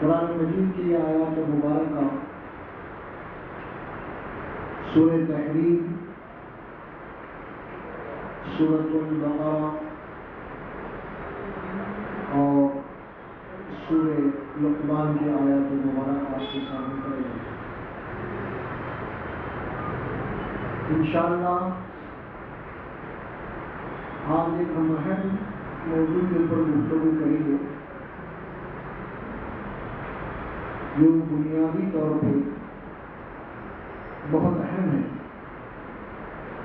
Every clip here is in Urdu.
قرآن مجید کی آیات مبارکہ سورہ تحریم، سورۃ البقرہ اور سورہ لقمان کی آیات مبارکہ آپ کے سامنے پڑھیں گے انشاءاللہ۔ آج ایک ہم اہم موضوع کے اوپر گفتگو کریں گے جو بنیادی طور پہ بہت اہم ہے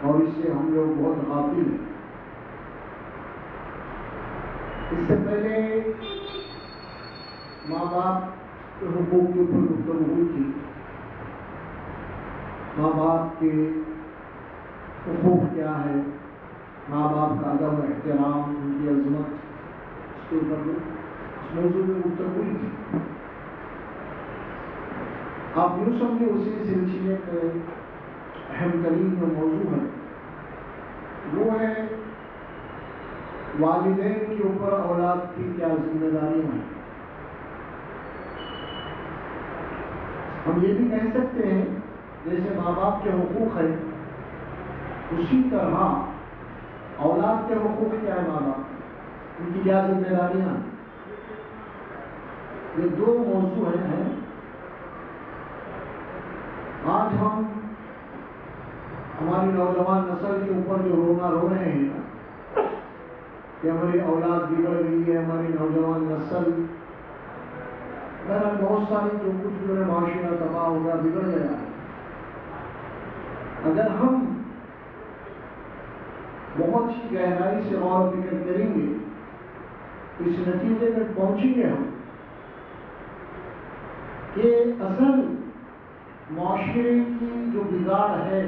اور اس سے ہم لوگ بہت غافل ہیں۔ اس سے پہلے ماں باپ کے حقوق کے اوپر گفتگو ہوئی تھی۔ ماں باپ کے حقوق کیا ہے، ماں باپ کا ادب، احترام، ان کی عظمت، اس کے اوپر اس موضوع میں گفتگو ہوئی تھی۔ آپ یوں سمجھے اسی سلسلے میں اہم ترین جو موضوع ہے وہ ہے والدین کے اوپر اولاد کی کیا ذمہ داریاں ہیں۔ ہم یہ بھی کہہ سکتے ہیں جیسے ماں باپ کے حقوق ہیں اسی طرح اولاد کے حقوق کیا ہے، ماں باپ ان کی کیا ذمہ داریاں ہیں۔ یہ دو موضوع ہیں۔ آج ہم ہماری نوجوان نسل کے اوپر جو رونا رو رہے ہیں کہ ہماری اولاد بگڑ گئی ہے، ہماری نوجوان نسل بہت ساری جو کچھ بھی معاشرہ تباہ ہو گیا، بگڑ گیا ہے۔ اگر ہم بہت ہی گہرائی سے غور و فکر کریں گے تو اس نتیجے میں پہنچیں گے ہم کہ اصل معاشرے کی جو بگاڑ ہے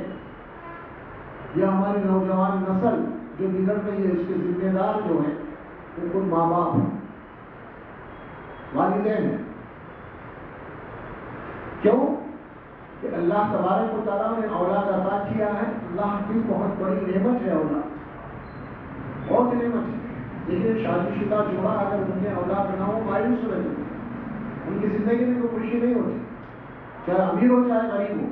یا ہماری نوجوان نسل جو بگڑ رہی ہے اس کے ذمہ دار جو ہیں وہ خود ماں باپ ہیں، والدین ہیں۔ کیوں کہ اللہ تبارک و تعالیٰ نے اولاد عطا کیا ہے۔ اللہ کی بہت بڑی نعمت ہے اولاد، بہت نعمت ہے۔ دیکھیے شادی شدہ جوڑا اگر ان کے اولاد نہ ہو مایوس رہتے ہیں، ان کی زندگی میں کوئی خوشی نہیں ہوتی، چاہے امیر ہو چاہے غریب ہو۔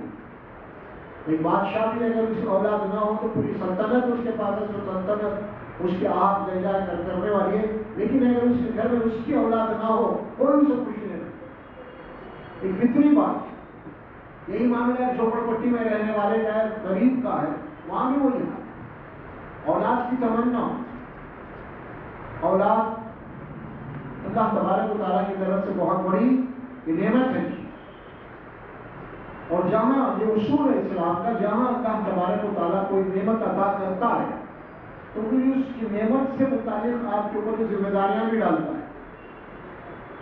ایک بادشاہ بھی اگر اس کی اولاد نہ ہو تو پوری سلطنت اس کے پاس ہے، جو سلطنت اس کے ہاتھ لے جائے کرنے والی ہے، لیکن اگر اس کے گھر میں اس کی اولاد نہ ہو کوئی اسے خوشی نہیں ہوتی۔ ایک فطری بات ہے۔ یہی معاملہ جھوپڑ پٹی میں رہنے والے کا ہے، غریب کا ہے، وہاں بھی وہی ہے۔ اولاد کی تمنا، اولاد اللہ تبارک و تعالیٰ کی طرف سے بہت بڑی نعمت ہے۔ اور جہاں یہ اصول ہے اسلام کا، جہاں اللہ تبارک و تعالیٰ کوئی نعمت عطا کرتا ہے تو پھر اس کی نعمت سے متعلق آپ کے اوپر ذمہ داریاں بھی ڈالتا ہے،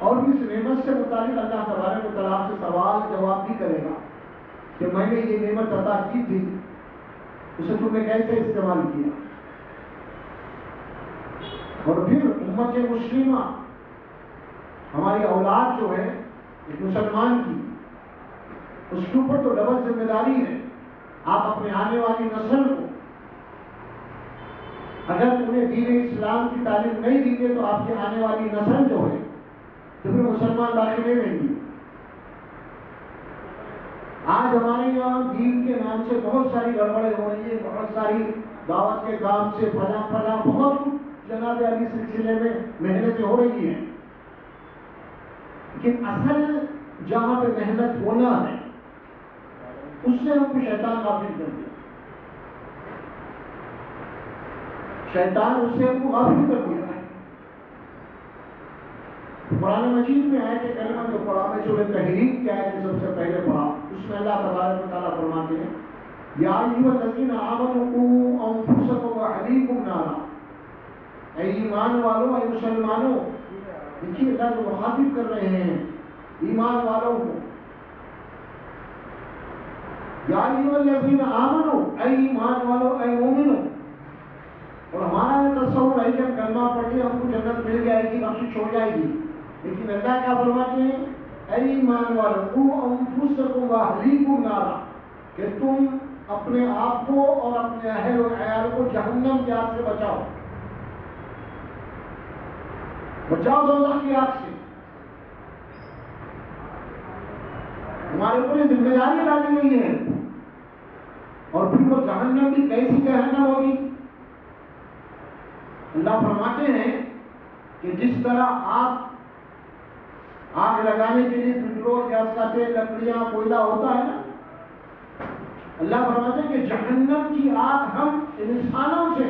اور اس نعمت سے متعلق اللہ تبارک و تعالیٰ سے سوال جواب بھی کرے گا کہ میں نے یہ نعمت عطا کی تھی، اسے تم نے کیسے استعمال کیا۔ اور پھر امت مسلمہ، ہماری اولاد جو ہے ایک مسلمان کی، اس کے اوپر تو ڈبل ذمہ داری ہے۔ آپ اپنے آنے والی نسل کو اگر انہیں دین اسلام کی تعلیم نہیں دیں گے تو آپ کی آنے والی نسل جو ہے تو پھر مسلمان باقی نہیں رہیں گی۔ آج ہمارے یہاں دین کے نام سے بہت ساری گڑبڑیں ہو رہی ہیں، بہت ساری دعوت کے کام سے فلاں بہت کچھ جناب علی سلسلے میں محنتیں ہو رہی ہیں، لیکن اصل جہاں پہ محنت ہونا ہے اس سے ہم کو شیطان غافل کر دیا۔ شیطان اس سے ہم کو غافل کر دیا ہے۔ قرآن مجید میں آیت کریمہ جو پڑھا، میں سورہ تحریم کی آیت سب سے پہلے پڑھا، اس میں اللہ تبارک و تعالیٰ فرماتے ہیں یا ایھا الذین آمنوا قوا انفسکم واہلیکم نارا، اے ایمان والو، اے مسلمانوں، دیکھیے اللہ جو مخاطب کر رہے ہیں ایمان والوں کو، یا ایھا الذین آمنوا، اے ایمان والو، اے مومنو۔ اور ہمارا یہ تصور ہے کہ ہم کلمہ پڑھ کے ہم کو جنت مل جائے گی، بخشش ہو جائے گی، لیکن اللہ کیا فرماتے ہیں اے ایمان والو قوا انفسکم واہلیکم نارا، کہ تم اپنے آپ کو اور اپنے اہل و عیال کو جہنم کی آگ سے بچاؤ، بچاؤ دوزخ کی آگ سے۔ ہمارے اوپر یہ ذمہ داری ڈالی گئی ہے. اور پھر وہ جہنم بھی کیسی جہنم ہوگی؟ اللہ فرماتے ہیں کہ جس طرح آگ لگانے کے لیے پٹرول، گیس کا تیل، لکڑیاں، کوئلہ ہوتا ہے نا، اللہ فرماتے ہیں کہ جہنم کی آگ ہم انسانوں سے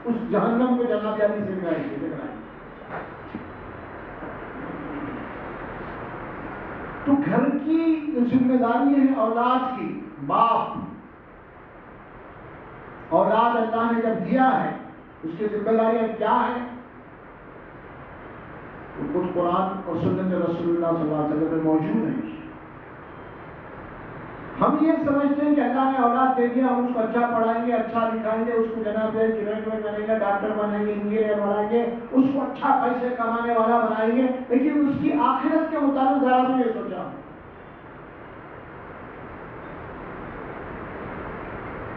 اس جہنم کو جناب علی سے لگائیں گے. تو گھر کی ذمہ داری ہے اولاد کی. باپ اولاد اللہ نے جب دیا ہے، اس کی ذمہ داریاں کیا ہے؟ تو کچھ قرآن اور سنت رسول اللہ صلی اللہ علیہ وسلم میں موجود ہیں. ہم یہ سمجھتے ہیں کہ اللہ نے اولاد دے دیا، ہم اس کو اچھا پڑھائیں گے، اچھا لکھائیں گے، اس کو جناب گریجویٹ بنائیں گے، ڈاکٹر بنائیں گے، انجینئر بنائیں گے، اس کو اچھا پیسے کمانے والا بنائیں گے. لیکن اس کی آخرت کے متعلق ذرا بھی نہیں سوچا.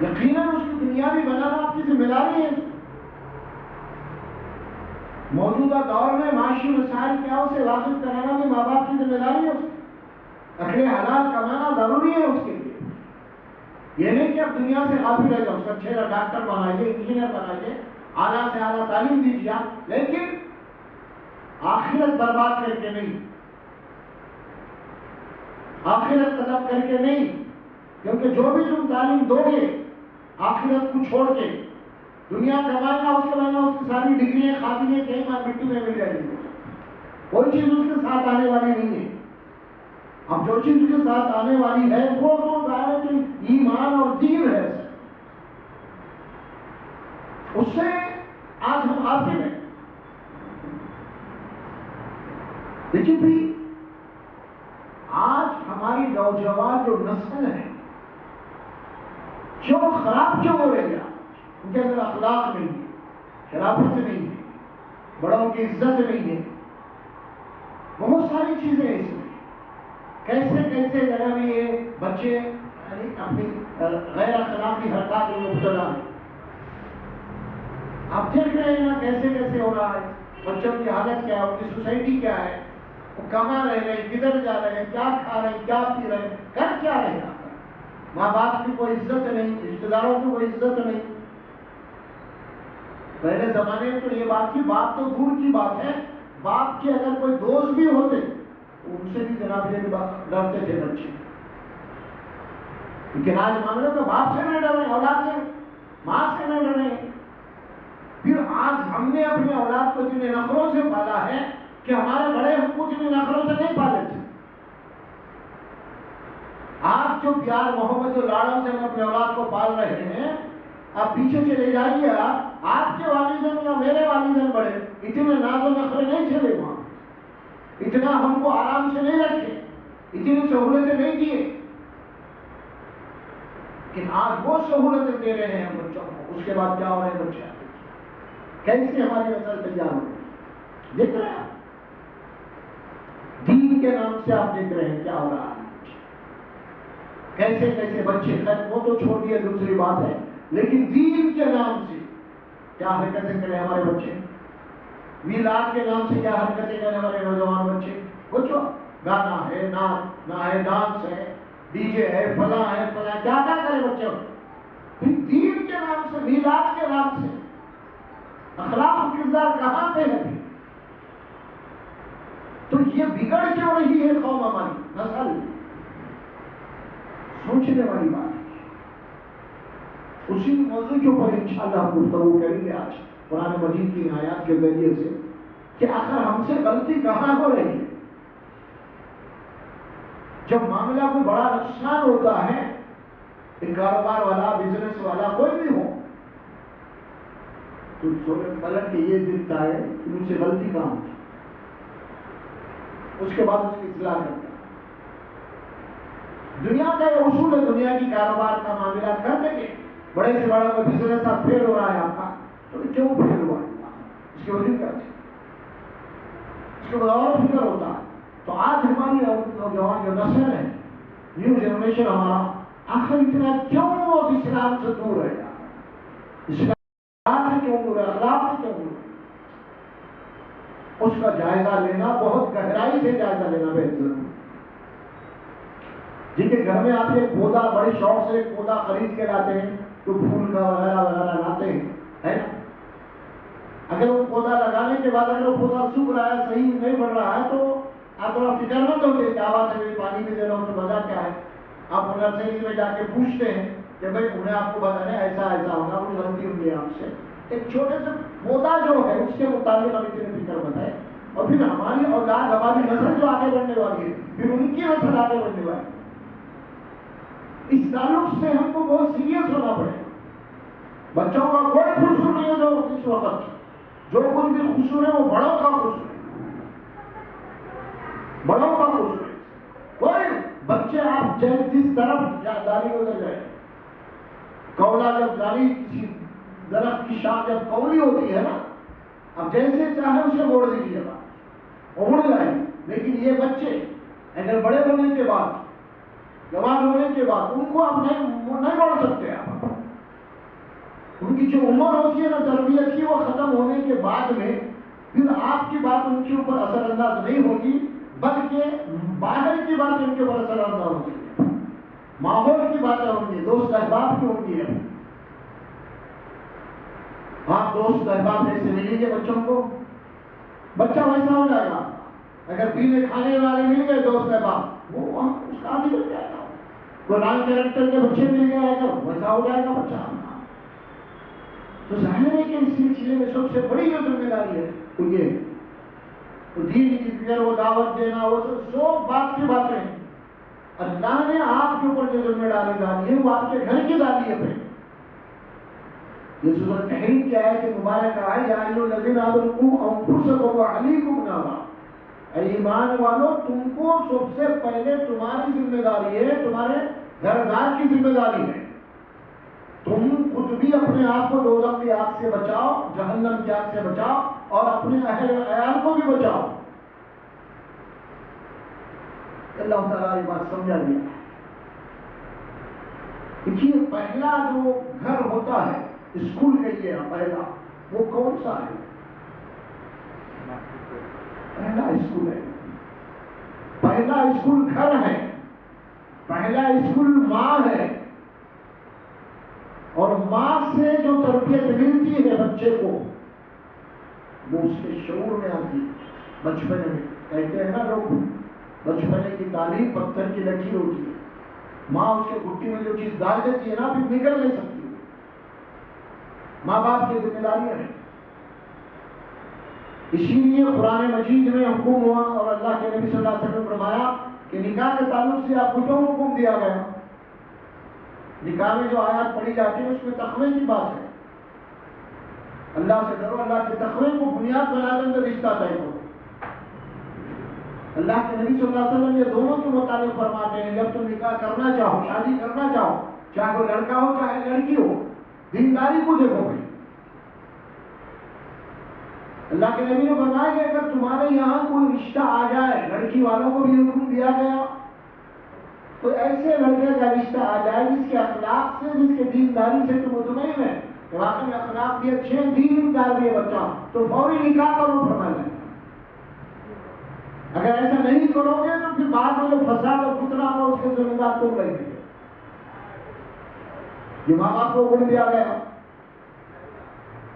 یقیناً اس کی دنیا بھی بنانا آپ کی ذمہ داری ہے. موجودہ دور میں معاشی مسائل کیا اسے واقف کرانا بھی ماں باپ کی ذمہ داری ہے. اکل حلال کمانا ضروری ہے اس کے لیے. یہ نہیں کہ اب دنیا سے غافل رہ جاؤ، اس کا چہرہ ڈاکٹر بنائیے، انجینئر بنائیے، اعلیٰ سے اعلیٰ تعلیم دیجیے، لیکن آخرت برباد کر کے نہیں، آخرت ختم کر کے نہیں. کیونکہ جو بھی تم تعلیم دو گے آخرت کو چھوڑ کے، دنیا کمائے گا، اس کے بعد اس کی ساری ڈگریاں خاتمے کہیں مٹی میں مل جائے گی. کوئی چیز اس کے ساتھ آنے والی نہیں ہے. اب جو چیز کے ساتھ آنے والی ہے وہ تو ظاہر ہے کہ ایمان اور دین ہے. اس سے آج ہم غافل ہیں. لیکن بھی آج ہماری نوجوان جو نسل ہے کیوں خراب کیوں ہو رہی ہے؟ ان کے اندر اخلاق نہیں ہے، شرافت نہیں ہے، بڑوں کی عزت نہیں ہے، بہت ساری چیزیں اس میں. کیسے کیسے جناب یہ بچے اپنی غیر اخلاقی حرکات میں مبتلا ہیں. آپ دیکھ رہے ہیں نا کیسے کیسے ہو رہا ہے. بچوں کی حالت کیا ہے، ان کی سوسائٹی کیا ہے، وہ کہاں رہ رہے ہیں، کدھر جا رہے ہیں، کیا کھا رہے ہیں، کیا پی رہے ہیں، کر کیا رہے ہیں. ماں باپ کی کوئی عزت نہیں، رشتے داروں کی کوئی عزت نہیں. پہلے زمانے میں تو یہ بات تھی، باپ تو دور کی بات ہے، باپ کے اگر کوئی دوست بھی ہوتے ان سے بھی جناب یہ ڈرتے تھے بچے. لیکن آج معاملے تو باپ سے نہ ڈرے، اولاد سے، ماں سے نہ ڈرے. پھر آج ہم نے اپنے اولاد کو اتنے نخروں سے پالا ہے کہ ہمارے بڑے ہم کو اتنے نخروں سے نہیں پالے تھے. آپ جو پیار محبت جو لاڑوں سے ہم اپنے اولاد کو پال رہے ہیں، آپ پیچھے چلے جائیے، آپ کے والدین یا میرے والدین بڑے اتنے ناز و نخرے نہیں چلے، وہاں اتنا ہم کو آرام سے نہیں رکھے، اتنی سہولتیں نہیں دیے. لیکن آج وہ سہولتیں دے رہے ہیں بچوں کو. اس کے بعد کیا ہو رہے ہیں بچے؟ کیسے ہماری نسل تیار ہو رہی ہے؟ دیکھ رہے ہیں آپ دین کے نام سے، آپ دیکھ رہے ہیں کیا ہو رہا ہے. کیسے کیسے بچے، وہ تو چھوڑ دیے دوسری بات ہے، لیکن دین کے نام سے کیا حرکتیں کریں ہمارے بچے. میلاد کے نام سے کیا حرکتیں کریں ہمارے نوجوان بچے. بچوں گانا ہے، نہ ہے، ڈانس ہے، ڈی جے ہے، فلاں ہے، فلاں، کیا کیا کرے بچوں. دین کے نام سے، میلاد کے نام سے اخلاق و کردار کہاں پہ ہے؟ تو یہ بگڑ کیوں رہی ہے قوم ہماری نسل؟ سوچنے والی بات ہے. اسی موضوع کے اوپر انشاءاللہ ہم گفتگو کریں گے آج قرآن مجید کی آیات کے ذریعے سے کہ آخر ہم سے غلطی کہاں ہو رہی ہے. جب معاملہ کوئی بڑا نقصان ہوتا ہے، ایک کاروبار والا، بزنس والا، کوئی بھی ہو، تو پلٹ کے یہ دکھتا ہے کہ مجھ سے غلطی کہاں ہوتی، اس کے بعد اس کی اصلاح کرتا ہے. دنیا کا یہ اصول ہے، دنیا کی کاروبار کا معاملات کر دیں گے. بڑے سے بڑا کوئی بزنس آپ فیل ہو رہا ہے آپ کا، تو کیوں فیل ہوا ہے، اس کی وجہ کیا ہے، اس کے بعد اور فکر ہوتا ہے. تو آج ہماری نوجوان جو نسل ہے، نیو جنریشن ہمارا، آخر اتنا کیوں اسلام سے دور ہے، اسلام سے کیوں دور ہے، اخلاق سے کیوں دور ہے. اس کا جائزہ لینا، بہت گہرائی سے جائزہ لینا بہت ضروری. جن کے گھر میں آپ ایک پودا بڑے شوق سے ایک پودا خرید کے لاتے ہیں تو پھول کا وغیرہ وغیرہ لاتے ہیں، ہے نا؟ اگر وہ پودا لگانے کے بعد اگر وہ پودا سوکھ رہا ہے، صحیح نہیں بڑھ رہا ہے، تو آپ تھوڑا فکر مند ہوتے، کیا بات ہے، پانی بھی دے رہا ہوں تو وجہ کیا ہے؟ آپ نرسری میں جا کے پوچھتے ہیں کہ بھائی انہیں آپ کو بتانا ایسا ایسا ہوگا، کچھ غلطی ہوگی آپ سے. ایک چھوٹے سے پودا جو ہے اس کے مطابق ہم اتنے فکر مند ہے، اور پھر ہماری اولاد، ہماری نسل جو آگے بڑھنے والی ہے، پھر ان کی نسل آگے بڑھنے والی ہے. اس تعلق سے ہم کو بہت سیریس ہونا پڑے گا. بچوں کا کوئی قصور نہیں ہے جو اس وقت جو کچھ بھی قصور ہے وہ بڑوں کا قصور ہے، بڑوں کا قصور ہے. کوئی بچے آپ جس طرف داری ہو جائے، کولا جب داری کسی درخت کی شاخ جب کولی ہوتی ہے نا، اب جیسے چاہے اسے موڑ دیجیے گا، اڑ جائے. لیکن یہ بچے اگر بڑے ہونے کے بعد، جوان ہونے کے بعد، ان کو آپ نہیں موڑ سکتے. آپ ان کی جو عمر ہوتی ہے نا تربیت کی، وہ ختم ہونے کے بعد میں پھر آپ کی بات ان کے اوپر اثر انداز نہیں ہوگی، بلکہ باہر کی بات ان کے اوپر اثر انداز ہوگی، ماحول کی باتیں ہوں گی، دوست احباب کی ہوں گی. آپ دوست احباب جیسے ملیں گے بچوں کو، بچہ ویسا ہو جائے گا. اگر پینے کھانے والے مل گئے دوست احباب، وہ اس کا عادی بن جائے گا. کوئی رائل کیریکٹر کے بچے مل گئے اگر، ویسا ہو جائے گا بچہ. تو ظاہر ہے کہ اس سلسلے میں سب سے بڑی جو ذمہ داری ہے وہ یہ ہے. تو دین کی فکر، وہ دعوت دینا، وہ سب بات کی باتیں ہیں. اللہ نے آپ کے اوپر جو ذمہ داری ڈالی ہے وہ آپ کے گھر کی ڈالی ہے. یہ سورۃ تحریم کی آیت مبارکہ ہے، یا ایھا الذین آمنوا انفسکم وأہلیکم نارا. اے ایمان والو، تم کو سب سے پہلے تمہاری ذمہ داری ہے، تمہارے گھر دار کی ذمہ داری ہے. تم خود بھی اپنے آپ کو دوزخ کی آگ سے بچاؤ، جہنم کی آگ سے بچاؤ، اور اپنے اہل عیال کو بھی بچاؤ. اللہ تعالیٰ یہ بات سمجھا دیا. دیکھیے پہلا جو گھر ہوتا ہے، اسکول کہیے پہلا، وہ کون سا ہے؟ پہلا اسکول ہے. پہلا اسکول گھر ہے. پہلا اسکول ماں ہے. اور ماں سے جو تربیت ملتی ہے بچے کو، وہ اس کے شعور میں آتی ہے. بچپنے میں کہتے ہیں نا لوگ، بچپنے کی تعلیم پتھر کی لکیر ہوتی ہے. ماں اس کے گھٹی میں جو چیز ڈال دیتی ہے نا، پھر نکل نہیں سکتی. ماں باپ کی ذمہ داریاں ہیں. اسی لیے قرآن مجید میں حکم ہوا، اور اللہ کے نبی صلی اللہ علیہ وسلم نے فرمایا کہ نکاح کے تعلق سے آپ کو جو حکم دیا گیا، نکاح میں جو آیات پڑھی جاتی ہے اس میں تقوی کی بات ہے. اللہ سے ڈرو، اللہ کے تقوی کو بنیاد بنا کر رشتہ طے کرو. اللہ کے نبی صلی اللہ علیہ وسلم یہ دونوں کے متعلق فرماتے ہیں، جب تم نکاح کرنا چاہو، شادی کرنا چاہو، چاہے وہ لڑکا ہو چاہے لڑکی ہو، دینداری کو دیکھو بھائی. اللہ کے نبی نے فرمایا کہ اگر تمہارے یہاں کوئی رشتہ آ جائے، لڑکی والوں کو بھی حکم دیا گیا، تو ایسے لڑکے کا رشتہ آ جائے جس کے اخلاق سے، جس کے دینداری سے تم مطمئن ہے کہ واقعی اخلاق بھی اچھے، دین دار بھی ہے بچہ، تو فوری نکاح کرو فرمایا. اگر ایسا نہیں کرو گے تو پھر بعد میں جو فساد اور فتنہ ہوگا اس کے ذمہ دار تم رہیں گے. یہ ماں باپ کو حکم دیا گیا،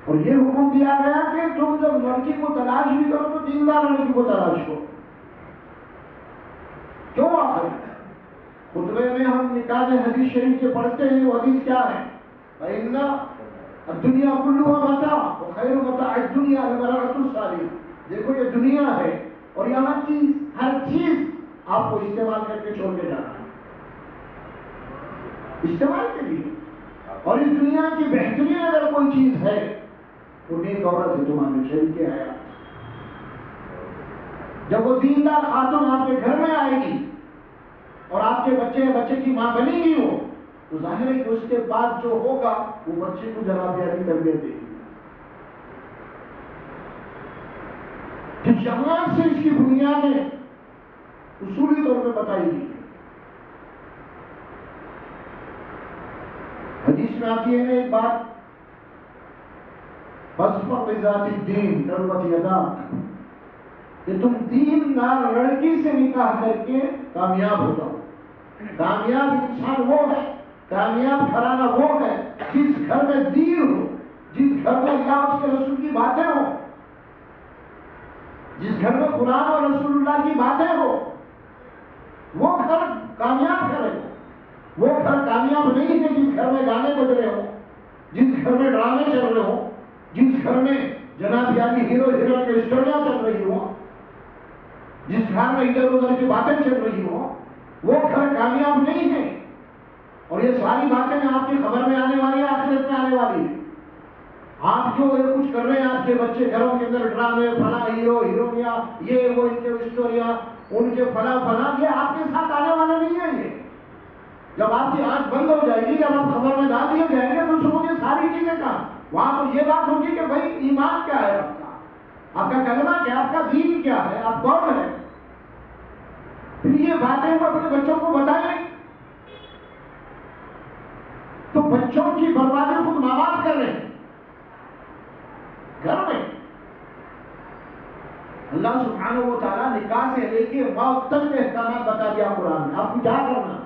اور یہ حکم دیا گیا کہ تم جب لڑکی کو تلاش بھی کرو تو دیندار لڑکی کو تلاش کرو. کیوں؟ آخر خطبے میں ہم نکاح میں حدیث شریف سے پڑھتے ہیں، وہ حدیث کیا ہے؟ فَإِنَّ الدُّنْيَا كُلُّهَا مَتَاعٌ وَخَيْرُ مَتَاعِ الدُّنْيَا الْمَرْأَةُ الصَّالِحَةُ. دیکھو یہ دنیا ہے، اور یہاں کی ہر چیز آپ کو استعمال کر کے چھوڑ کے جانا ہے، استعمال کے لیے. اور اس دنیا کی بہترین اگر کوئی چیز ہے تو نیک عورت ہے تمہارے شریک کے حیات. جب وہ دیندار خاتون آپ کے گھر میں آئے گی اور آپ کے بچے کی ماں بنے گی، وہ تو ظاہر ہے کہ اس کے بعد جو ہوگا وہ بچے کو جنابیاری تربیت دے گی. پھر یہاں سے اس کی بنیادیں اصولی طور پہ بتائی گئی. حدیث میں آتی ہے ایک بات، فَاظْفَرْ بِذَاتِ الدِّينِ تَرْبَتْ يَدَاكَ، کہ تم دیندار لڑکی سے نکاح کر کے کامیاب ہو جاؤ. کامیاب انسان وہ ہے، کامیاب گھرانہ وہ ہے جس گھر میں دین ہو، جس گھر میں اللہ اس کے رسول کی باتیں ہوں، جس گھر میں قرآن اور رسول اللہ کی باتیں ہو، وہ گھر کامیاب گھر ہے۔ وہ گھر کامیاب نہیں ہے جس گھر میں گانے بج رہے ہوں، جس گھر میں ڈرامے چل رہے ہوں، جس گھر میں جناب یعنی ہیرو ہیروئن کی اسٹوریاں چل رہی ہوں، جس گھر میں ادھر ادھر کی باتیں چل رہی ہوں، وہ گھر کامیاب نہیں ہے۔ اور یہ ساری باتیں آپ کی خبر میں آنے والی ہیں، آخرت میں آنے والی ہیں۔ آپ جو یہ کچھ کر رہے ہیں، آپ کے بچے گھروں کے اندر ڈرامے، فلاں ہیرو ہیروئنیاں، یہ وہ ان کے اسٹوریاں، ان کے فلاں فلاں، یہ آپ کے ساتھ آنے والا نہیں ہے۔ یہ جب آپ کی آنکھ بند ہو جائے گی، جب آپ خبر میں ڈال دیے جائیں گے تو سنو گے ساری چیزیں کہاں؟ وہاں تو یہ بات ہوگی کہ بھائی ایمان کیا ہے آپ کا کلمہ کیا ہے، آپ کا دین کیا ہے، آپ کون ہے؟ پھر یہ باتیں وہ اپنے بچوں کو بتائیں تو بچوں کی بربادی خود ماں باپ کر رہے ہیں گھر میں۔ اللہ سبحانہ و تعالیٰ نکاح سے لے کے موت تک کے احکامات بتا دیا قرآن میں، آپ کو کیا کرنا۔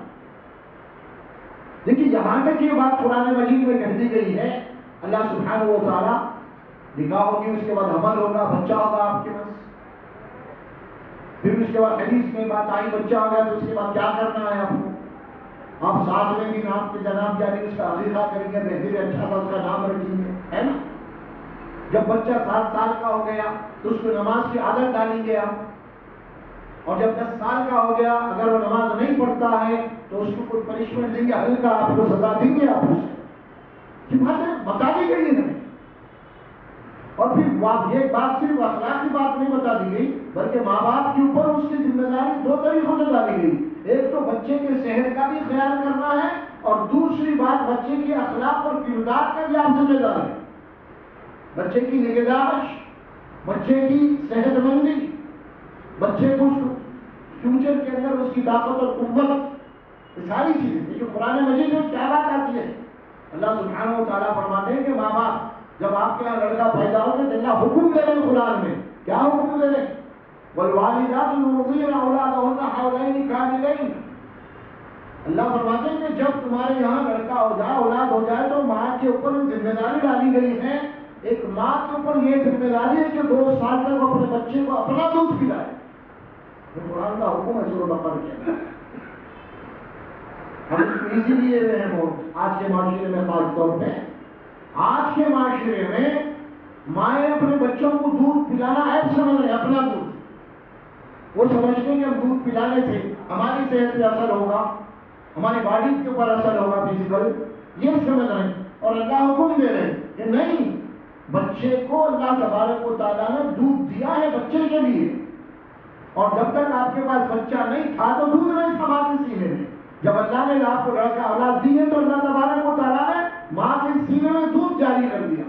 دیکھیے یہاں تک یہ بات قرآن مجید میں کہہ دی گئی ہے، اللہ سبحانہ و تعالیٰ نکاح ہوگی، اس کے بعد حمل ہوگا، بچہ ہوگا آپ کے پاس، پھر اس کے بعد حدیث میں بات آئی بچہ ہو گیا تو اس کے بعد کیا کرنا ہے آپ کو۔ آپ 7ویں دن آپ کے جناب یعنی اس کا عقیقہ کریں گے، بہتر اچھا تھا اس کا نام رکھیں گے، ہے نا۔ جب بچہ 7 سال کا ہو گیا تو اس کو نماز کی عادت ڈالیں گے آپ، اور جب 10 سال کا ہو گیا اگر وہ نماز نہیں پڑھتا ہے تو اس کو کوئی پنشمنٹ دیں گے، ہلکا آپ کو سزا دیں گے آپ اسے۔ یہ باتیں بتا دی گئی ہے۔ اور پھر یہ بات صرف اخلاق کی بات نہیں بتا دی گئی، بلکہ ماں باپ کے اوپر اس کی ذمہ داری 2 طریقوں سے ڈالی گئی۔ ایک تو بچے کے صحت کا بھی خیال کرنا ہے، اور دوسری بات بچے کے اخلاق اور کردار کا بھی آپ ذمہ دار ہے۔ بچے کی نگہداشت، بچے کی صحت مندی، بچے کو فیوچر کے اندر اس کی طاقت اور قوت، یہ ساری چیزیں یہ جو قرآن مجید میں کیا بات آتی ہے۔ اللہ سبحانہ و تعالیٰ فرماتے ہیں کہ ماں باپ جب آپ کے یہاں لڑکا پیدا ہو تو اللہ حکم دے رہے ہیں قرآن میں، کیا حکم دے رہے ہیں؟ والوالدات یرضعن اولادهن حولین کاملین۔ اللہ فرماتے ہیں کہ جب تمہارے یہاں لڑکا ہو جائے، اولاد ہو جائے، تو ماں کے اوپر ذمہ داری ڈالی گئی ہے۔ ایک ماں کے اوپر یہ ذمہ داری ہے کہ 2 سال تک وہ اپنے بچے کو اپنا دودھ پلائے۔ یہ قرآن کا حکم ہے سورۃ بقرہ کے اندر۔ ہم اس کو اسی لیے آج کے معاشرے میں خاص طور پہ، آج کے معاشرے میں مائیں اپنے بچوں کو دودھ پلانا عیب سمجھ رہے ہیں، اپنا دودھ۔ وہ سمجھتے ہیں کہ ہم دودھ پلانے سے ہماری صحت پہ اثر ہوگا، ہماری باڈی کے اوپر اثر ہوگا فزیکل، یہ سمجھ رہے ہیں۔ اور اللہ حکم دے رہے ہیں کہ نہیں، بچے کو اللہ تبارک و تعالیٰ نے دودھ دیا ہے بچے کے لیے، اور جب تک آپ کے پاس بچہ نہیں تھا تو دودھ نہیں تھا ماں کے سینے میں۔ جب اللہ نے آپ کو لڑکا اولاد دی ہے تو اللہ تبارک و تعالیٰ نے ماں کے سینے میں دودھ جاری کر دیا۔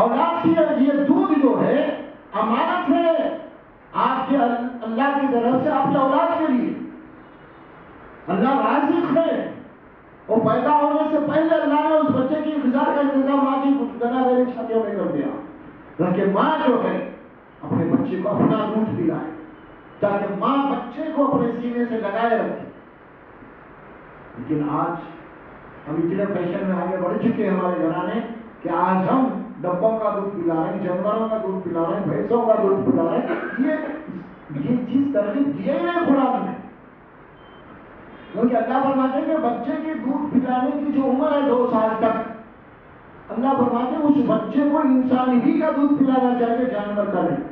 اولاد کی یہ دودھ جو ہے امانت ہے آپ کے اللہ کی طرف سے آپ کے اولاد کے لیے۔ اللہ رازق ہے، وہ پیدا ہونے سے پہلے اللہ نے اس بچے کی غذا کا انتظام ماں کی میری چھاتیوں میں کر دیا، تاکہ ماں جو ہے اپنے بچے کو اپنا دودھ پلائے، تاکہ ماں بچے کو اپنے سینے سے لگائے رکھے۔ لیکن آج ہم اتنے فیشن میں آگے بڑھ چکے ہیں ہمارے گھرانے کہ آج ہم ڈبوں کا دودھ پلا رہے ہیں، جانوروں کا دودھ پلا رہے ہیں، بھینسوں کا دودھ پلا رہے ہیں۔ یہ چیز ترغیب دیے ہی نہیں قرآن میں، کیونکہ اللہ فرماتے ہیں کہ بچے کے دودھ پلانے کی جو عمر ہے 2 سال تک، اللہ فرماتے ہیں اس بچے کو انسان ہی کا دودھ پلانا چاہیے، جانور کا نہیں۔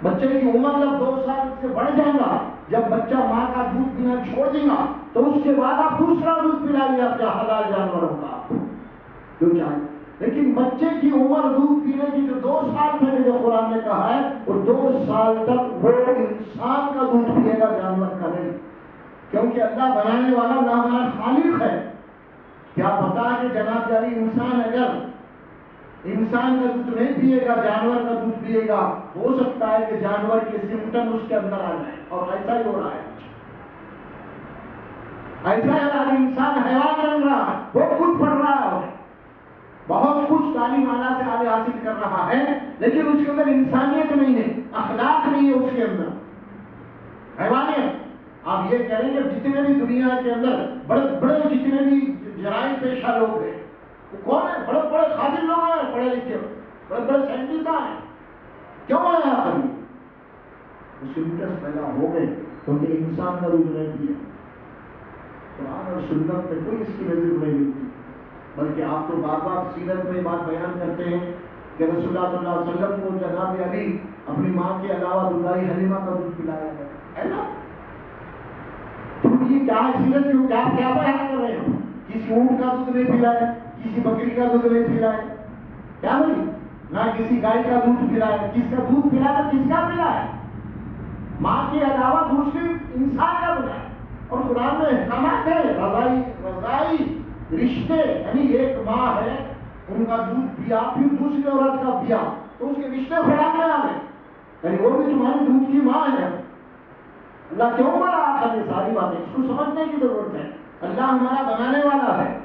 بچے کی عمر جب 2 سال سے بڑھ جائے گا، جب بچہ ماں کا دودھ پینا چھوڑ دے گا تو اس کے بعد آپ دوسرا دودھ پلائیے آپ کا حلال جانوروں کا جو چاہیے۔ لیکن بچے کی عمر دودھ پینے کی جو 2 سال تک جو قرآن نے کہا ہے، وہ 2 سال تک وہ انسان کا دودھ پیے گا، جانور کا نہیں، کیونکہ اللہ بنانے والا اللہ ہمارا خالق ہے۔ کیا پتا کہ جناب یعنی انسان اگر انسان کا دودھ نہیں پیے گا، جانور کا دودھ پیے گا، ہو سکتا ہے کہ جانور کے سمٹم اس کے اندر آ جائے، اور ایسا ہی ہو رہا ہے۔ ایسا ہے انسان حیوان بن رہا ہے، وہ خود پڑھ رہا ہے، بہت کچھ تعلیم اعلیٰ سے آگے حاصل کر رہا ہے، لیکن اس کے اندر انسانیت نہیں ہے، اخلاق نہیں ہے اس کے اندر، حیوانیت۔ آپ یہ کہہ رہے ہیں کہ جتنے بھی دنیا کے اندر بڑے بڑے جتنے بھی جرائم پیشہ لوگ ہیں وہ کون ہیں؟ بڑے بڑے قابل لوگ ہیں، پڑھے لکھے بڑے بڑے سائنٹسٹ ہیں، کیوں آیا آخر مسلمس پیدا ہو گئے کیونکہ انسان کا روپ نہیں دیا. قرآن اور سنت میں کوئی اس کی نظر نہیں ملتی، بلکہ آپ تو بار بار سیرت میں بات بیان کرتے ہیں کہ رسول اللہ صلی اللہ علیہ وسلم کو جناب علی اپنی ماں کے علاوہ دودھائی حلیمہ کا دودھ پلایا گیا ہے نا. تو یہ کیا سیرت کیوں کیا کیا بیان کر رہے ہیں؟ کسی اونٹ کا دودھ نہیں پلایا، کسی بکری کا دودھ نہیں پلایا، کیا نہیں، نہ کسی گائے کا دودھ پلایا. کس کا دودھ پلایا؟ کس کا پلایا؟ ماں کے علاوہ دوسری انسان کا بنایا. اور قرآن میں احکامات ہے، رضائی رشتے، یعنی ایک ماں ہے ان کا دودھ پیا پھر دوسری عورت کا پیا تو اس کے رشتے خراب میں آ گئے، یعنی وہ بھی تمہاری دودھ کی ماں ہے. اللہ کیوں بڑا آخر یہ ساری باتیں اس کو سمجھنے کی ضرورت ہے. اللہ ہمارا بنانے والا ہے،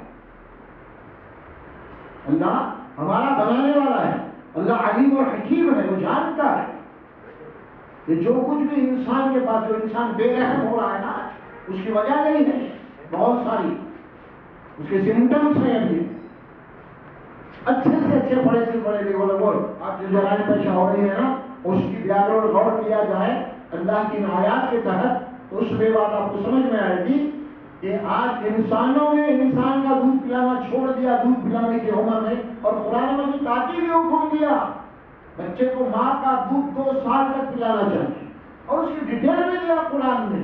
اللہ ہمارا بنانے والا ہے. اللہ علیم اور حکیم ہے، وہ جانتا ہے کہ جو کچھ بھی انسان کے پاس، جو انسان بے رحم ہو رہا ہے نا، اس کی وجہ نہیں ہے، بہت ساری اس کے سمٹمس ہیں. ابھی اچھے سے اچھے بڑے سے بڑے لوگ آپ جو جرائم پیشہ ہو رہی ہے نا، اس کی بیان اور غور کیا جائے اللہ کی آیات کے تحت تو اس میں بات آپ کو سمجھ میں آئے گی کہ آج انسانوں نے انسان کا دودھ پلانا چھوڑ دیا دودھ پلانے کی عمر میں، اور قرآن میں بھی تاکید حکم دیا بچے کو ماں کا دودھ 2 سال تک پلانا چاہیے، اور اس کی ڈیٹیل میں دیا قرآن نے.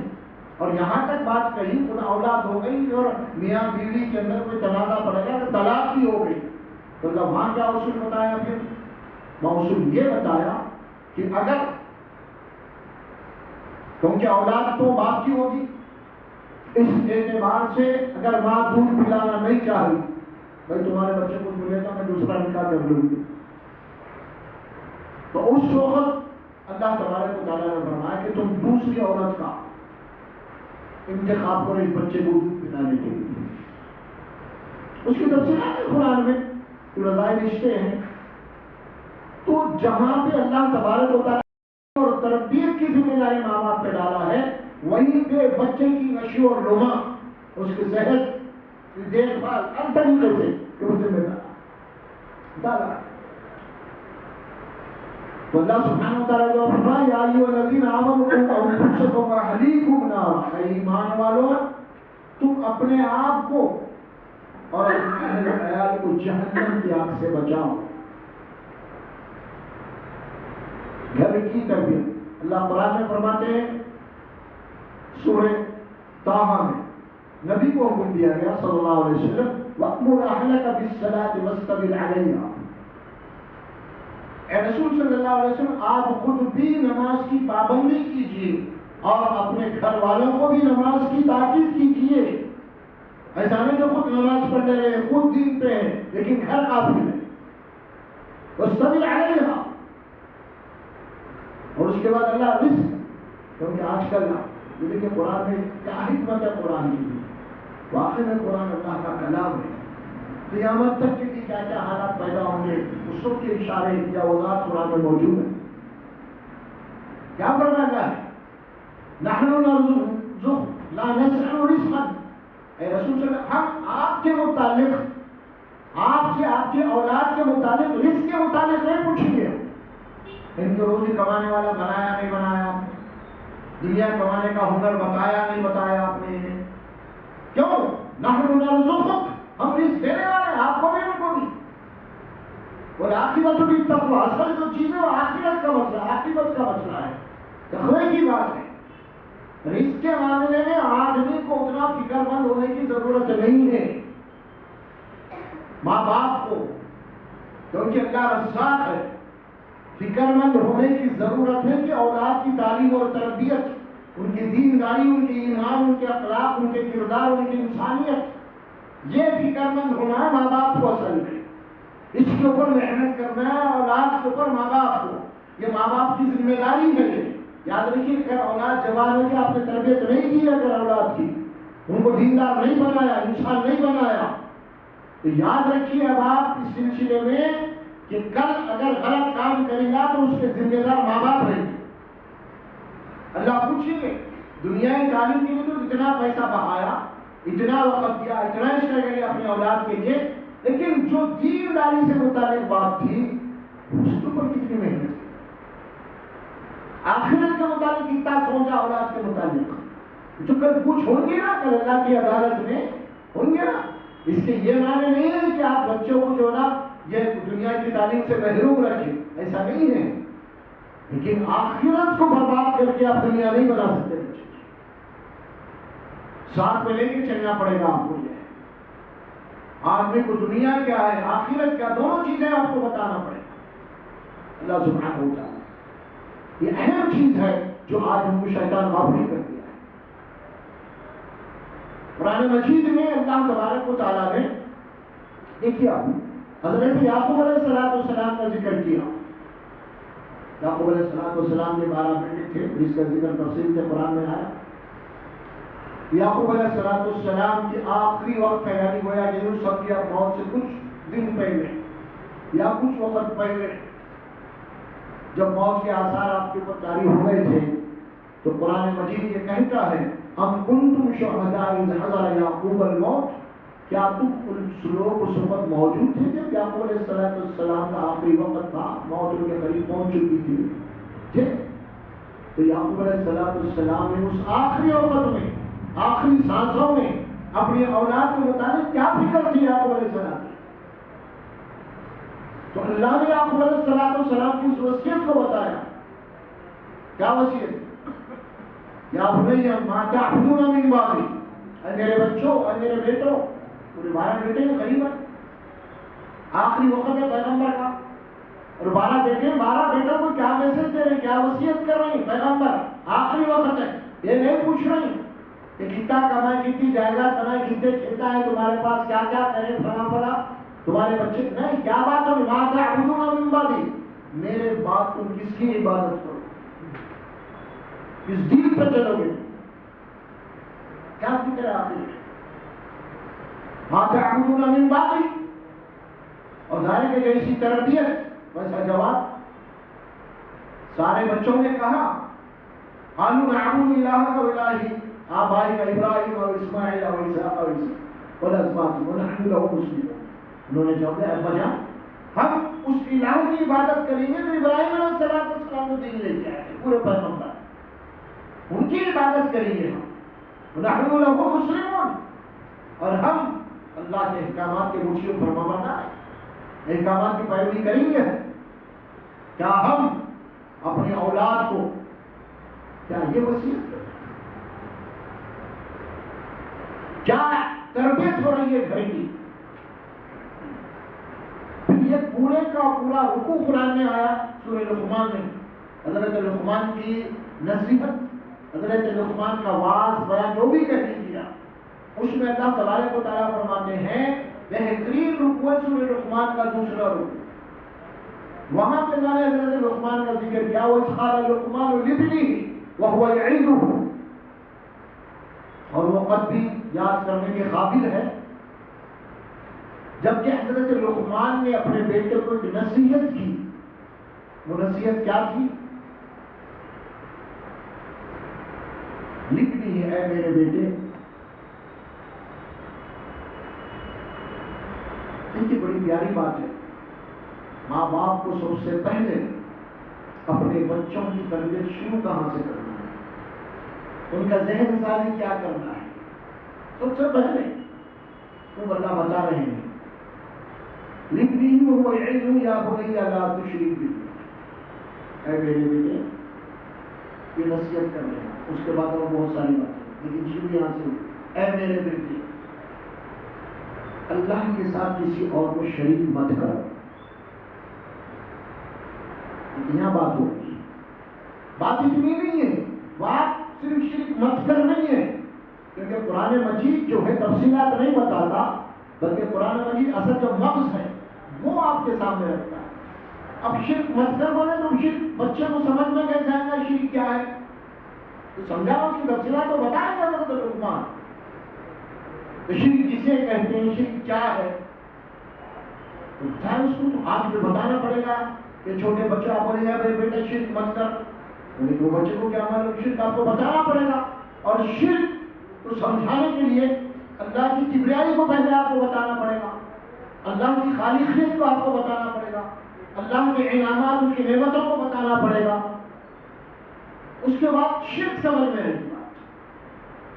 اور یہاں تک بات کہی خدا اولاد ہو گئی اور میاں بیوی کے اندر کوئی تنازع پڑے گا تو طلاق بھی ہو گئی، تو اللہ وہاں کیا اصول بتایا؟ پھر وہاں اصول یہ بتایا کہ اگر کیونکہ اولاد تو باپ کی ہوگی، اس اعتبار سے اگر ماں دودھ پلانا نہیں چاہی، بھائی تمہارے بچے کو ملے گا میں دوسرا نکاح کر لوں گی، تو اس وقت اللہ تبارک و تعالیٰ نے فرمایا کہ تم دوسری عورت کا انتخاب کرو اس بچے کو دودھ پلانے کے لیے. اس کی تفصیلات ہے قرآن میں، رضائی رشتے ہیں. تو جہاں پہ اللہ تبارک و تعالیٰ اور تربیت کی ذمہ داری ماں باپ پہ ڈالا ہے، وہیں پہ بچے کی نشو اور نما، اس کی صحت کی دیکھ بھال ہر طریقے سے ذمہ دار ڈالا. تو اللہ سبحانہ و تعالیٰ جو فرمایا یا ایھا الذین آمنوا قوا انفسکم واہلیکم نارا، اے ایمان والو تم اپنے آپ کو اور اپنے اہل و عیال کو جہنم کی آگ سے بچاؤ. گھر کی تربیت اللہ قرآن میں فرماتے ہیں سورہ طٰہٰ میں نبی کو حکم دیا گیا صلی اللہ علیہ وسلم وَأْمُرْ أَهْلَكَ بِالصَّلَاةِ وَاسْتَبِرْ عَلَيْهَا. اے رسول صلی اللہ علیہ وسلم آپ خود بھی نماز کی پابندی کیجیے اور اپنے گھر والوں کو بھی نماز کی تاکید کیجیے. ایسا نہیں کہ خود نماز پڑھنے رہے خود دین پہ ہے لیکن گھر قابل ہے. وَاسْتَبِرْ عَلَيْهَا. اور اس کے بعد اللہ رزق، کیونکہ آج کل یہ دیکھیں قرآن میں کیا حکمت ہے قرآن کی، واقعی میں قرآن اللہ کا کلام ہے. قیامت تک کے کیا کیا حالات پیدا ہوں گے اس سب کے اشارے یا وضاحت قرآن میں موجود ہے. کیا فرمایا ہے؟ نحن نرزق لا نسأل رزقا. اے رسول صلی اللہ علیہ وسلم ہم آپ کے متعلق آپ سے آپ کے اولاد کے متعلق رزق کے متعلق نہیں پوچھیں گے ان کو روزی کمانے والا بنایا نہیں بنایا، دنیا کمانے کا ہنر بتایا نہیں بتایا آپ نے. کیوں؟ نحن نرزقک، ہم رزق دینے والے ہیں آپ کو بھی ان کو بھی. والعاقبۃ للتقویٰ، اصل جو چیز ہے وہ آخرت کا مسئلہ، عاقبت کا مسئلہ ہے، تقوی کی بات ہے. رزق کے معاملے میں آدمی کو اتنا فکر مند ہونے کی ضرورت نہیں ہے. ماں باپ کو کیونکہ اللہ رزاق ہے فکر مند ہونے کی ضرورت ہے کہ اولاد کی تعلیم اور تربیت، ان کی دینداری، ان کے ایمان، ان کے اخلاق، ان کے کردار، ان کی انسانیت، یہ فکر مند ہونا ہے ماں باپ کو. اصل میں اس کے اوپر محنت کرنا ہے اولاد کے اوپر ماں باپ کو. یہ ماں باپ کی ذمہ داری ہے. یاد رکھیے اگر اولاد جوان ہو کے آپ نے تربیت نہیں کی، اگر اولاد کی ان کو دیندار نہیں بنایا، انسان نہیں بنایا، تو یاد رکھیے اب آپ اس سلسلے میں کہ کل اگر غلط کام کرے گا تو اس کے ذمہ دار ماں باپ رہیں گے. اللہ پوچھیں گے دنیائی تعلیم کے لیے تو اتنا پیسہ بہایا، اتنا وقت دیا، اتنا اسٹرگل کیا اپنی اولاد کے لیے، لیکن جو دین داری سے متعلق بات تھی اس کے اوپر کتنی محنت کی، آخرت کے متعلق کتنا سوچا اولاد کے متعلق، جو کل کچھ ہوں گے نا، کل اللہ کی عدالت میں ہوں گے نا۔ اس کے یہ معنی نہیں ہے کہ آپ بچوں کو جو نا یہ دنیا کی تعلیم سے محروم رکھیں، ایسا نہیں ہے، لیکن آخرت کو برباد کر کے آپ دنیا نہیں بنا سکتے بچے، ساتھ میں لے کے چلنا پڑے گا آپ کو۔ یہ آدمی کو دنیا کیا ہے، آخرت کیا، دونوں چیزیں آپ کو بتانا پڑے گا۔ اللہ سبحانہ و تعالیٰ یہ اہم چیز ہے جو آج ہم کو شیطان غافل کر دیا ہے۔ قرآن مجید میں اللہ تبارک و تعالیٰ نے دیکھیے حضرت یعقوب علیہ السلام کا ذکر کیا۔ یعقوب علیہ السلام کے 12 بیٹے تھے، جس کا ذکر تفصیل سے قرآن میں آیا۔ یعقوب علیہ السلام کے آخری وقت ہے، یعنی گویا کہ یوسف کی موت سے کچھ دن پہلے یا کچھ وقت پہلے جب موت کے آثار آپ کے اوپر جاری ہو گئے تھے، تو قرآن مجید یہ کہتا ہے ام کنتم شہداء اذ حضر یعقوب الموت، کیا تم اس لوگ اس وقت موجود تھے جب یعقوب علیہ السلام کا آخری وقت تھا، موت ان کے قریب پہنچ چکی تھی؟ تو یعقوب علیہ السلام نے اس آخری وقت میں، آخری سانسوں میں اپنی اولاد کے متعلق کیا فکر تھی یعقوب علیہ السلام کی؟ تو اللہ نے یعقوب علیہ السلام کی اس وصیت کو بتایا۔ کیا وصیت؟ یا بنی ما تعبدون من بعدی، اے میرے بچوں، اے میرے بیٹوں، پورے 12 بیٹے قریب ہیں، آخری وقت ہے پیغمبر کا، اور 12 بیٹوں کو کیا میسج دے رہے ہیں، کیا وصیت کر رہے ہیں؟ پیغمبر آخری وقت ہے، یہ نہیں پوچھ رہے ہیں کہ کتنا کمائے، کتنی جائیداد بنائے، کتنے کھیتا ہے تمہارے پاس، کیا کیا کرے فلاں فلاں تمہارے بچے، نہیں، کیا بات ہے؟ ما تعبدون من بعدی، میرے بعد تم کس کی عبادت کرو، کس دین پر چلو گے، کیا فکر ہے آپ کی؟ ما تعبدون من بعدی، اور ظاہر کہ جیسی تربیت ویسا جواب۔ سارے بچوں نے کہا قالوا نعبد الہک و الہ آبائک ابراہیم و اسماعیل و اسحاق و اسحاق والاسباط ونحن له مسلمون، انہوں نے جواب دیا ابا جان ہم اس الہ کی عبادت کریں گے جو ابراہیم علیہ السلام کو دین لے کے آئے تھے، پورے پیغمبر، ان کی عبادت کریں گے ہم، ونحن له مسلمون، اور ہم اللہ کے احکامات کے مطیع فرمانبردار ہیں، احکامات کی پیروی کریں گے۔ کیا ہم اپنی اولاد کو کیا یہ وصیت کریں؟ کیا تربیت ہو رہی ہے گھر کی؟ پھر یہ پورے کا پورا رکوع قرآن میں آیا سورہ لقمان میں، حضرت لقمان کی نصیحت، حضرت لقمان کا واعظ بیان جو بھی کہنے کیا، اس میں اللہ تبارک و تعالیٰ فرماتے ہیں بہترین رکوع سورہ لقمان کا دوسرا رکوع، وہاں پہ اللہ نے حضرت لقمان کا ذکر کیا، وَإِذْ قَالَ لُقْمَانُ لِابْنِهِ وَهُوَ يَعِظُهُ، اور وہ قد بھی یاد کرنے کے قابل ہے، جبکہ حضرت لقمان نے اپنے بیٹے کو ایک نصیحت کی، وہ نصیحت کیا تھی؟ لکھنی ہے اے میرے بیٹے، یہ بڑی پیاری بات ہے، ماں باپ کو سب سے پہلے اپنے بچوں کی تربیت شروع کہاں سے کرنا ہے، ان کا ذہن سازی کیا کرنا ہے، سب سے پہلے وہ اللہ بتا رہے ہیں لکھنی وہ علم یا بنی لا تشرک باللہ، اے میرے بیٹے یہ نصیحت کر رہے ہیں، اس کے بعد اور بہت ساری باتیں، لیکن شروع یہاں سے، اے میرے بیٹے اللہ کے ساتھ کسی اور کو شریک مت کرو، یہاں بات ہوگی، بات اتنی نہیں ہے، بات صرف شرک مت کر نہیں ہے، کیونکہ قرآن مجید جو ہے تفصیلات نہیں بتاتا، بلکہ قرآن مجید اصل جو مغز ہے وہ آپ کے سامنے رکھتا ہے۔ اب شرک مت کر بولے تو شرک بچے کو سمجھ میں کیسے آئے گا شرک کیا ہے، تو سمجھا اس کی تفصیلات تو بتائے گا حضرت لقمان، تو شرک کسے کہتے ہیں، شرک کیا ہے، تو چاہے اس کو تو آج بھی بتانا پڑے گا کہ چھوٹے بچے آپ بولے بیٹا شرک مت کر، لیکن وہ بچے کو کیا معلوم، شرک آپ کو بتانا پڑے گا، اور شرک کو سمجھانے کے لیے اللہ کی کبریائی کو پہلے آپ کو بتانا پڑے گا، اللہ کی خالقیت کو آپ کو بتانا پڑے گا، اللہ کے انعامات، اس کی نعمتوں کو بتانا پڑے گا، اس کے بعد شرک سمجھ میں رہے گا۔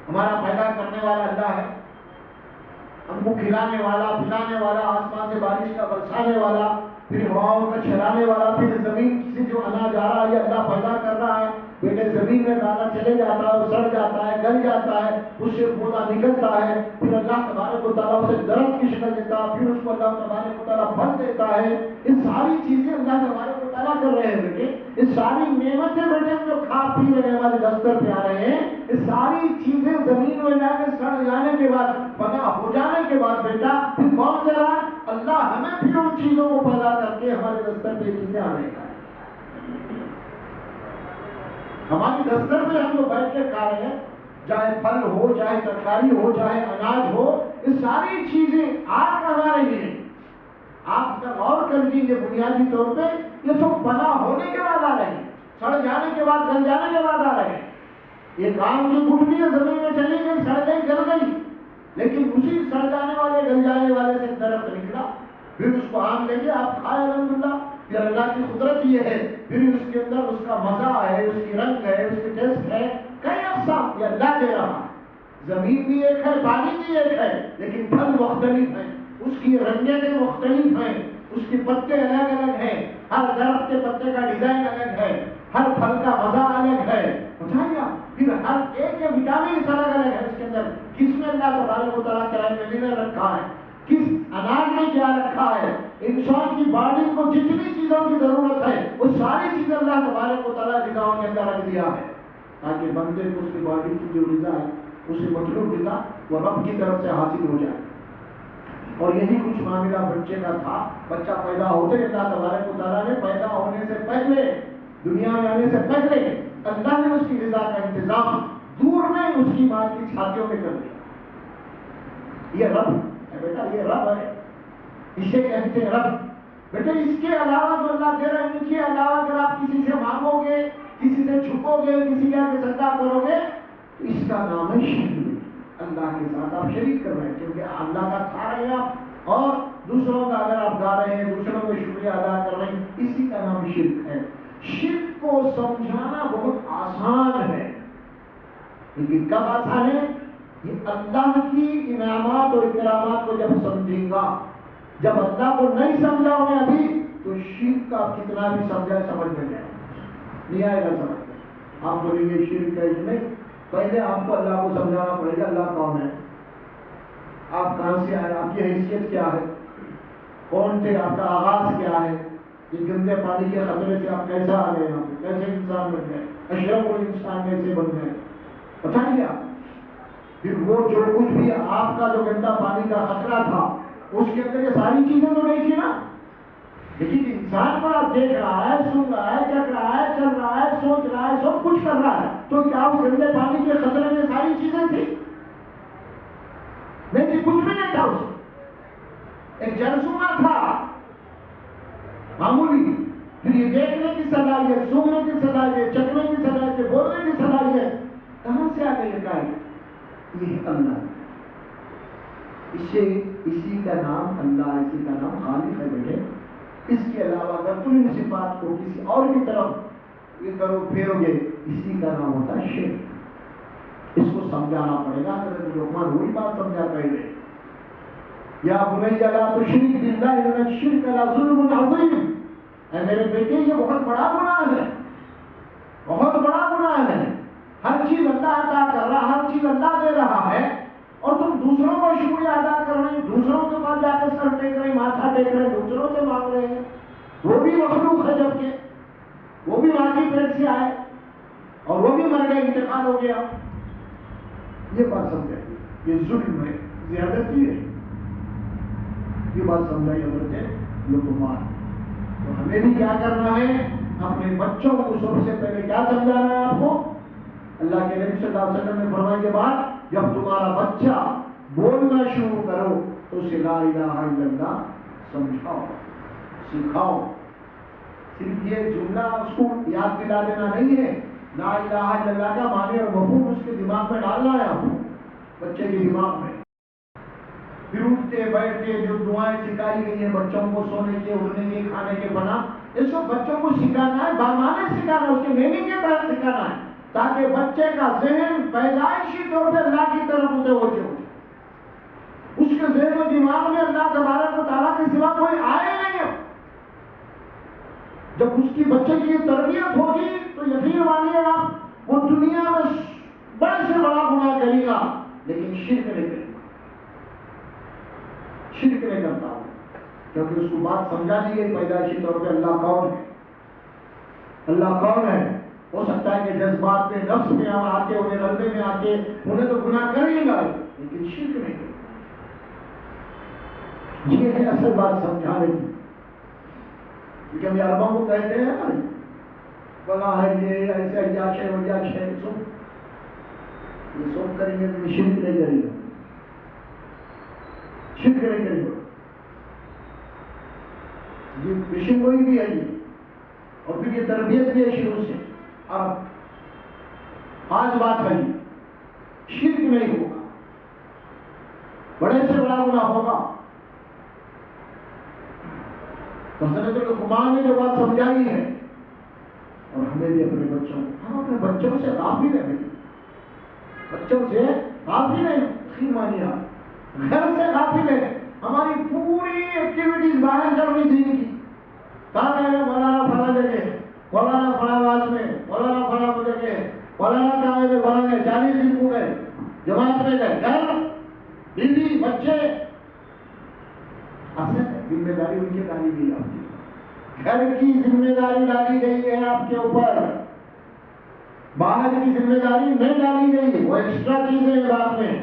ہمارا پیدا کرنے والا اللہ ہے، ہم کو کھلانے والا، پلانے والا، آسمان سے بارش کا برسانے والا، پھر ہواؤں کا چلانے والا، پھر زمین سے جو اناج آ رہا ہے یہ اللہ پیدا کر رہا ہے۔ بیٹے زمین میں دانا چلے جاتا ہے، سڑ جاتا ہے، گل جاتا ہے، اس سے پودا نکلتا ہے، پھر اللہ تبارک و تعالیٰ اسے درخت کی شکل دیتا ہے، پھر اس کو اللہ تبارک و تعالیٰ پھل دیتا ہے۔ یہ ساری چیزیں اللہ تبارک و تعالیٰ کر رہے ہیں بیٹے، یہ ساری نعمتیں بیٹے جو کھا پی رہے ہیں ہمارے دستر پہ آ رہے ہیں، یہ ساری چیزیں زمین میں جا کے سڑ جانے کے بعد، فنا ہو جانے کے بعد بیٹا پھر کون دے رہا ہے؟ اللہ ہمیں پھر ان چیزوں کو پیدا کر کے ہمارے دستر پہ چیزیں آنے کا، ہماری دستر پہ ہم لوگ بیٹھ کے کھا رہے ہیں، چاہے پھل ہو، چاہے ترکاری ہو، چاہے اناج ہو، یہ ساری چیزیں آپ کہاں رہی ہیں؟ آپ کا غور کر لیجیے، بنیادی طور پہ یہ سب فنا ہونے کے بعد آ رہے ہیں، سڑ جانے کے بعد، گل جانے کے بعد آ رہے ہیں۔ یہ کام کی گٹلی ہے، زمین میں چلی گئی، سڑ گئی، گل گئی، لیکن اسی سڑ جانے والے، گل جانے والے سے درخت نکلا، پھر اس کو آم لے کے آپ کھائے الحمدللہ۔ پھر اللہ کی قدرت یہ ہے، پھر اس کے اندر اس کا مزہ ہے، اس کی رنگ ہے، اس کی ٹیسٹ ہے، کئی اقسام یہ اللہ دے رہا ہے۔ زمین بھی ایک ہے، پانی بھی ایک ہے، لیکن پھل مختلف ہیں، اس کی رنگیں مختلف ہیں، اس کے پتے الگ الگ ہیں، ہر درخت کے پتے کا ڈیزائن الگ ہے، ہر پھل کا مزہ الگ ہے، بتائیے پھر ہر ایک کے وٹامن الگ الگ ہے اس کے اندر، کس میں اللہ تبارک و تعالیٰ کرائم رکھا ہے، کس اناج میں کیا رکھا ہے، انسان کی باڈی کو جتنی چیزوں کی ضرورت ہے وہ ساری چیزیں اللہ تبارک و تعالیٰ غذاؤں کے اندر رکھ دیا ہے، تاکہ بندے کو اس کی باڈی کی جو غذا ہے، اسے مطلوب غذا وہ رب کی طرف سے حاصل ہو جائے۔ اور یہی کچھ معاملہ بچے کا تھا، بچہ پیدا ہوتے اللہ تبارک و تعالیٰ نے پیدا ہونے سے پہلے، دنیا میں آنے سے پہلے اللہ نے اس کی غذا کا انتظام دور میں اس کی ماں کی چھاتیوں میں کر دیا۔ یہ رب ہے بیٹا، یہ رب ہے، اسے کہتے ہیں رب۔ بیٹا اس کے علاوہ جو اللہ دے رہے ہیں، ان کے علاوہ اگر آپ کسی سے مانگو گے، کسی سے چھپو گے، کسی کے آگے سجدہ کرو گے، تو اس کا نام ہے شرک، اللہ کے ساتھ آپ شریک کر رہے ہیں، کیونکہ اللہ کا کھا رہے ہیں آپ، اور دوسروں کا اگر آپ گا رہے ہیں، دوسروں کا شکریہ ادا کر رہے ہیں، اسی کا نام شرک ہے۔ شرک کو سمجھانا بہت آسان ہے، لیکن کب آسان ہے؟ یہ اللہ کی انعامات اور اکرامات کو جب سمجھیں گا۔ جب اللہ کو نہیں سمجھا ہوگا ابھی تو شرک کا کتنا بھی سمجھائے سمجھ میں نہیں آئے گا سمجھ۔ آپ بولیں گے شرک ہے نہیں، پہلے آپ کو اللہ کو سمجھانا پڑے گا اللہ کون ہے، آپ کہاں سے آئے، آپ کی حیثیت کیا ہے، کون تھے، آپ کا آغاز کیا ہے، اس گندے پانی کے خطرے سے آپ کیسا آ گئے، آپ کیسے انسان بن گئے، اشرف الانسان کیسے بن گئے، پتہ نہیں آپ۔ پھر وہ جو کچھ بھی آپ کا جو گندا پانی کا خطرہ تھا، اس کے اندر یہ ساری چیزیں تو نہیں تھی نا، لیکن انسان کو آپ دیکھ رہا ہے، سن رہا ہے، چل رہا ہے، چل رہا ہے، سوچ رہا ہے، سب کچھ کر رہا ہے، تو کیا اس گندے پانی کے خطرے میں ساری چیزیں تھی؟ نہیں تھی، کچھ بھی نہیں تھا، اس ایک جرثومہ تھا معمولی۔ پھر یہ دیکھنے کی صلاحیت، سننے کی صلاحیت، چکنے کی صلاحیت، بولنے کی صلاحیت کہاں سے آ گئی ہے؟ یہ اللہ، اسی کا نام اللہ، اسی کا نام خالق ہے بیٹے۔ اس کے علاوہ اگر تم ان صفات کو کسی اور کی طرف یہ کرو پھیرو گے، اسی کا نام ہوتا ہے شرک۔ اس کو سمجھانا پڑے گا۔ حضرت لقمان وہی بات سمجھا پہلے، یا بنی لا تشرک باللہ ان الشرک لظلم عظیم، اے میرے بیٹے یہ بہت بڑا گناہ ہے، بہت بڑا گناہ ہے۔ ہر چیز اللہ عطا کر رہا، ہر چیز اللہ دے رہا ہے، اور تم دوسروں کو شکریہ ادا کر رہے ہیں، دوسروں کے پاس جا کے سر ٹیک رہے ہیں، ماتھا ٹیک رہے ہیں، دوسروں سے مانگ رہے ہیں، وہ بھی مخلوق ہے، جبکہ وہ بھی ماں کی پیٹ سے آئے اور وہ بھی مر گئے، انتقال ہو گیا۔ یہ بات سمجھائیے، یہ ظلم ہے، زیادتی ہے، یہ بات سمجھائیے حضرت لقمان۔ تو ہمیں بھی کیا کرنا ہے؟ اپنے بچوں کو سب سے پہلے کیا سمجھانا ہے آپ کو؟ اللہ کے نبی صلی اللہ علیہ وسلم نے فرمایا یہ بات، جب تمہارا بچہ بولنا شروع کرو تو اسے لا الہ الا اللہ سمجھاؤ، سکھاؤ۔ صرف یہ جملہ اس کو یاد دلا دینا نہیں ہے، لا الہ الا اللہ کا معنی اور مفہوم اس کے دماغ میں ڈالنا ہے آپ کو، بچے کے دماغ میں. پھر اٹھتے بیٹھتے جو دعائیں سکھائی گئی ہیں بچوں کو، سونے کے، اٹھنے کے، کھانے کے بنا، اس کو بچوں کو سکھانا ہے، بامانے سکھانا ہے، اس کے میننگ کے تحت سکھانا ہے، تاکہ بچے کا ذہن پیدائشی طور پہ اللہ کی طرف متوجہ ہو. اس کے ذہن و دماغ میں اللہ تبارک و تعالیٰ کے سوا کوئی آئے نہیں ہے. جب اس کی بچے کی تربیت ہوگی تو یقین مانیے گا وہ دنیا میں بڑے سے بڑا گناہ کرے گا لیکن شرک نہیں کرے گا، شرک نہیں کرتا ہوں، کیونکہ اس کو بات سمجھا دی گئی پیدائشی طور پہ اللہ کون ہے. اللہ کون ہے؟ ہو سکتا ہے کہ جذبات میں، نفس میں آ کے، انہیں غلبے میں آ کے انہیں تو گناہ کر ہی گا لیکن شرک نہیں کرے. یہ ہے اصل بات سمجھانے کی. کیونکہ ہم عربوں کو کہتے ہیں نا بلا ہے یہ ایسے عیاش ہے ویاش ہے، یہ سب کریں گے لیکن شرک نہیں کریں گے، شرک نہیں کریں گے. یہ پیشن کوئی بھی ہے یہ، اور پھر یہ تربیت بھی ہے شروع سے. اب خاص بات ہے یہ شرک نہیں ہوگا، بڑے سے بڑا گناہ ہوگا. حضرت لقمان نے جو بات سمجھائی ہے، اور ہمیں بھی اپنے بچوں، ہم اپنے بچوں سے غافل ہیں، بچوں سے غافل ہیں. خیمانیہ گھر سے غافل ہے. ہماری پوری ایکٹیویٹیز باہر چل رہی دین کی. کہاں گئے مولانا فلاں جگہ، مولانا فلاں آواز میں، مولانا فلاں جگہ، مولانا کہاں گئے، مولانا 40 دن کو گئے، جماعت میں گئے. گھر، بیوی، بچے، اصل ذمہ داری ان کی ڈالی گئی آپ کی، گھر کی ذمہ داری ڈالی گئی ہے آپ کے اوپر، باہر کی ذمہ داری نہیں ڈالی گئی. وہ ایکسٹرا چیز ہے بات میں.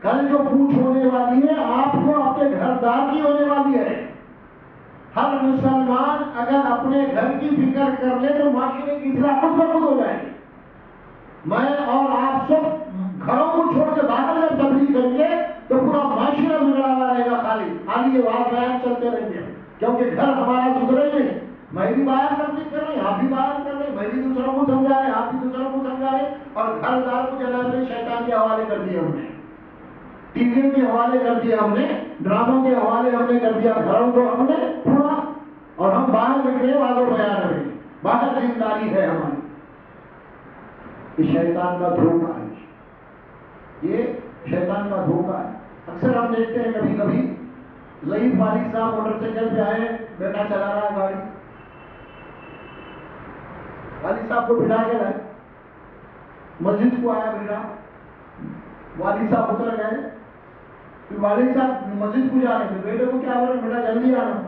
کل جو پوچھ ہونے والی ہے آپ کو آپ کے گھر دار کی ہونے والی ہے. ہر مسلمان اگر اپنے گھر کی فکر کر لے تو معاشرے کی اصلاح خود بخود ہو جائے گی. میں اور آپ سب گھروں کو چھوڑ کے باہر جب تبلیغ کریں گے تو پورا معاشرہ بگڑا ہوا رہے گا. خالی یہ بات بیان چلتے رہیں گے، کیونکہ گھر ہمارا سدھرے نہیں. میں بھی باہر تبلیغ کر رہے ہیں، آپ بھی باہر کر رہے ہیں، میں بھی دوسروں کو سمجھا رہے ہیں، آپ بھی دوسروں کو سمجھا رہے ہیں، اور گھر دار کو جناب نے شیطان کے حوالے کر دیا. ہم نے ٹی وی کے حوالے کر دیا، ہم نے ڈراموں کے حوالے ہم نے کر دیا گھروں کو ہم نے پورا. اور ہم باہر نکلے واضح بیان رہے، باہر ذمہ داری ہے ہماری. یہ شیطان کا دھوکہ ہے، یہ شیطان کا دھوکہ ہے. اکثر ہم دیکھتے ہیں کبھی کبھی ضعیف والد صاحب موٹر سائیکل پہ آئے، بیٹا چلا رہا ہے گاڑی، والد صاحب کو بٹھا کے لائے، مسجد کو آیا بیٹا، والد صاحب اتر گئے. پھر والد صاحب مسجد کو جا رہے تھے، بیٹے کو کیا بولے، بیٹا جلدی آنا،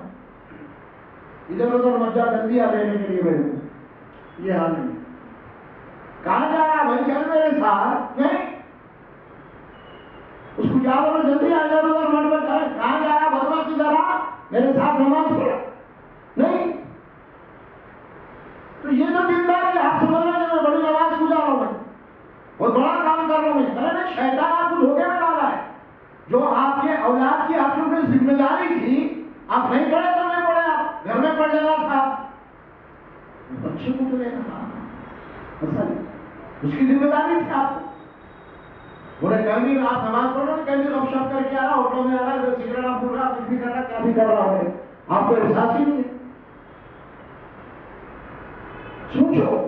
ادھر ادھر مت جا، جلدی آ لینے کے لیے بیٹے کو. یہ حال نہیں. کہاں جا رہا بھائی، چل میرے ساتھ. نہیں، اس کو کیا بولے، جلدی آ جاؤ، ادھر مت مت جائے. کہاں جا رہا بدماش، ادھر آ میرے ساتھ نماز پڑھا. نہیں. تو یہ جو دینداری آپ سمجھ رہے ہیں میں بڑی نماز کو جا رہا ہوں، میں بہت بڑا کام کر رہا ہوں. میں ارے شیطان آپ کو دھوکے میں ڈالا ہے. جو آپ کے اولاد کی آپ کی ذمہ داری تھی، آپ نہیں پڑھے تو نہیں پڑھے، آپ گھر میں پڑھ لینا تھا، بچے کو تو لینا تھا. اصل اس کی ذمہ داری تھی آپ کو. بولے کہیں آپ نماز پڑھ رہے ہیں، کہیں گپ شپ کر کے آ رہا، ہوٹلوں میں آ رہا، سگریٹ آپ پھول رہا، کچھ بھی کر رہا، کیا بھی کر رہا ہے، آپ کو احساس ہی نہیں ہے. سوچو،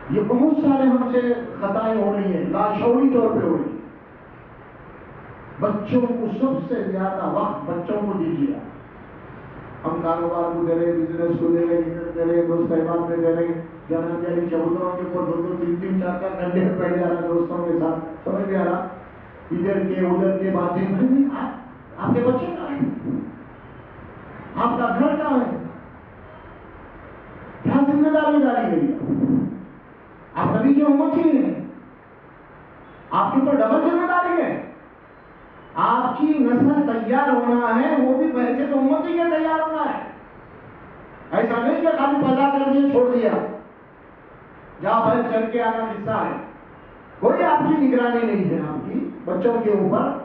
یہ بہت سارے ہم سے خطائیں ہو رہی ہیں، لاشعوری طور پہ ہو رہی ہیں. بچوں کو سب سے زیادہ وقت بچوں کو دیجیے. ہم کاروبار کو دے رہے، بزنس کو دے رہے، ادھر دے رہے، دوست احباب میں دے رہے، جانا جانی چبوتروں کے اوپر 2 2 3 3 4 4 گھنٹے بیٹھ جا رہا دوستوں کے ساتھ. سمجھ میں آ رہا، ادھر کے ادھر کے باتیں. آپ کے بچے کہاں ہیں؟ آپ کا گھر کہاں ہے؟ کیا ذمہ داری ڈالی گئی ہے؟ آپ نبی کی امتی ہیں، آپ کے اوپر ڈبل ذمہ داری ہے. آپ کی نسل تیار ہونا ہے، وہ بھی پہلے تو امتی کے تیار ہونا ہے. ایسا نہیں کہ خالی پیدا کر دیا چھوڑ دیا، جہاں پہلے چل کے آنا حصہ ہے. کوئی آپ کی نگرانی نہیں ہے آپ کی بچوں کے اوپر.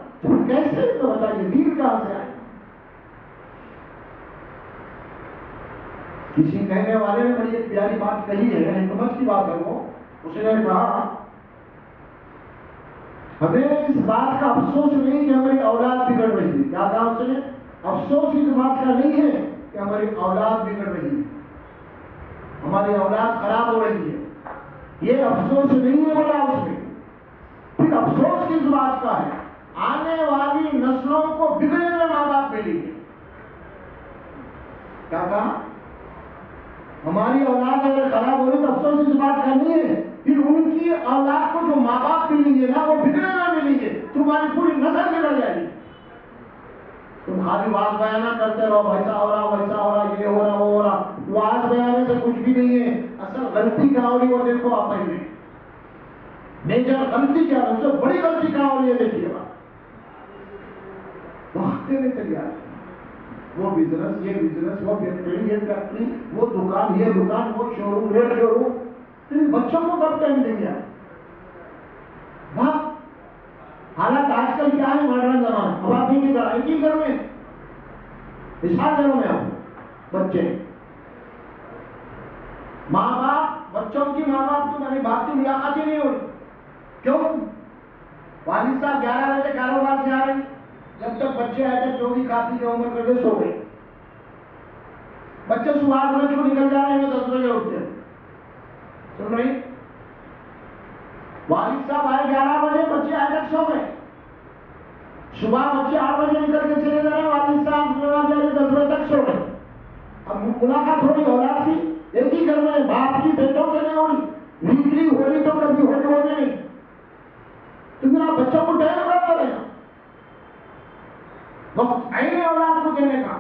کیسے تو بتائیے دین کہاں سے آئے؟ کسی کہنے والے نے بڑی ایک پیاری بات کہی ہے، حکمت کی بات ہے وہ. اس نے کہا ہمیں اس بات کا افسوس نہیں کہ ہماری اولاد بگڑ رہی ہے. کیا کہا اس نے؟ افسوس اس بات کا نہیں ہے کہ ہماری اولاد بگڑ رہی ہے، ہماری اولاد خراب ہو رہی ہے، یہ افسوس نہیں ہے بولا اس نے. پھر افسوس کس بات کا ہے؟ آنے والی نسلوں کو بگڑے ہوئے ماں باپ ملیں گے. کیا کہا؟ ہماری اولاد اگر خراب ہو رہی تو افسوس اس بات کا نہیں ہے، پھر ان کی اولاد کو جو ماں باپ ملیں گے نا وہ بگڑے ہوئے ملیں گے، تمہاری پوری نسل بگڑ جائے گی. تم خالی واز بیانہ کرتے رہو، ایسا ہو رہا ویسا ہو رہا، یہ ہو رہا وہ ہو رہا. واز بیانے سے کچھ بھی نہیں ہے. اصل غلطی کیا ہو رہی وہ دیکھو آپ پہلے. میجر غلطی کیا ہے؟ اس سے بڑی غلطی کیا ہو رہی ہے دیکھیے گا. وہ ہفتے میں چلی آ رہی، وہ بزنس یہ بزنس، وہ فیکٹری یہ فیکٹری، وہ دکان یہ دکان، وہ شو روم یہ شو روم. بچوں کو کب ٹائم دیں گے؟ حالات آج کل کیا ہے؟ ماڈرن زمانہ. اب آپ ایک ہی گھر میں، مثال گھروں میں آپ بچے، ماں باپ، بچوں کی ماں باپ تمہاری باپ کی ملاقات ہی نہیں ہو رہی. کیوں؟ والد صاحب 11 بجے کاروبار سے آ رہے، جب تک بچے آئے تھے جو بھی کافی کی عمر کر کے سو گئے. بچے صبح 8 بجے کو نکل جا رہے ہیں، 10 بجے اٹھتے ہیں. سن رہی؟ والد صاحب آئے 11 بجے، بچے آئے تک سو گئے. صبح بچے 8 بجے نکل کے چلے جا رہے ہیں، والد صاحب 10 بجے تک سو گئے. اب ملاقات ہو رہی اولاد کی ایک ہی گھر میں، باپ کی بیٹوں کے نہیں ہو رہی. ویکلی ہو رہی تو کبھی ہونے نہیں. تو پھر آپ بچوں کو ٹائم کر رہے ہیں، وقت ہے نہیں اولاد کو دینے کا.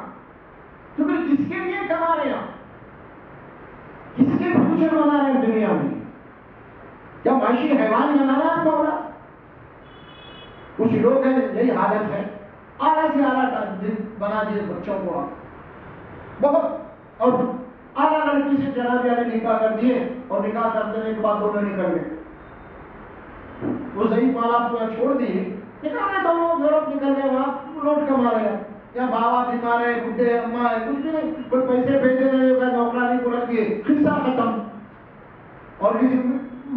تو پھر کس کے لیے کما رہے ہیں؟ کس کے فیوچر بنا رہے ہیں دنیا میں؟ کیا معاشی حیوان بنا رہے ہیں آپ کو اولاد؟ کچھ لوگ ہیں یہی حالت ہے، اعلیٰ سے اعلیٰ بنا دیے بچوں کو آپ بہت، اور اعلیٰ لڑکی سے جناب عالی نکاح کر دیے، اور نکاح کر دینے کے بعد دونوں نکل گئے. وہ ضعیف ماں باپ کو چھوڑ دیے، نکال گئے دونوں، یورپ نکل گئے، وہاں لوٹ کما رہے ہیں. یا بابا بیمار ہے، بڈھے اماں ہے، کچھ بھی نہیں، کوئی پیسے بھیجے نہیں، نوکرانی کو رکھ دیے، قصہ ختم. اور کسی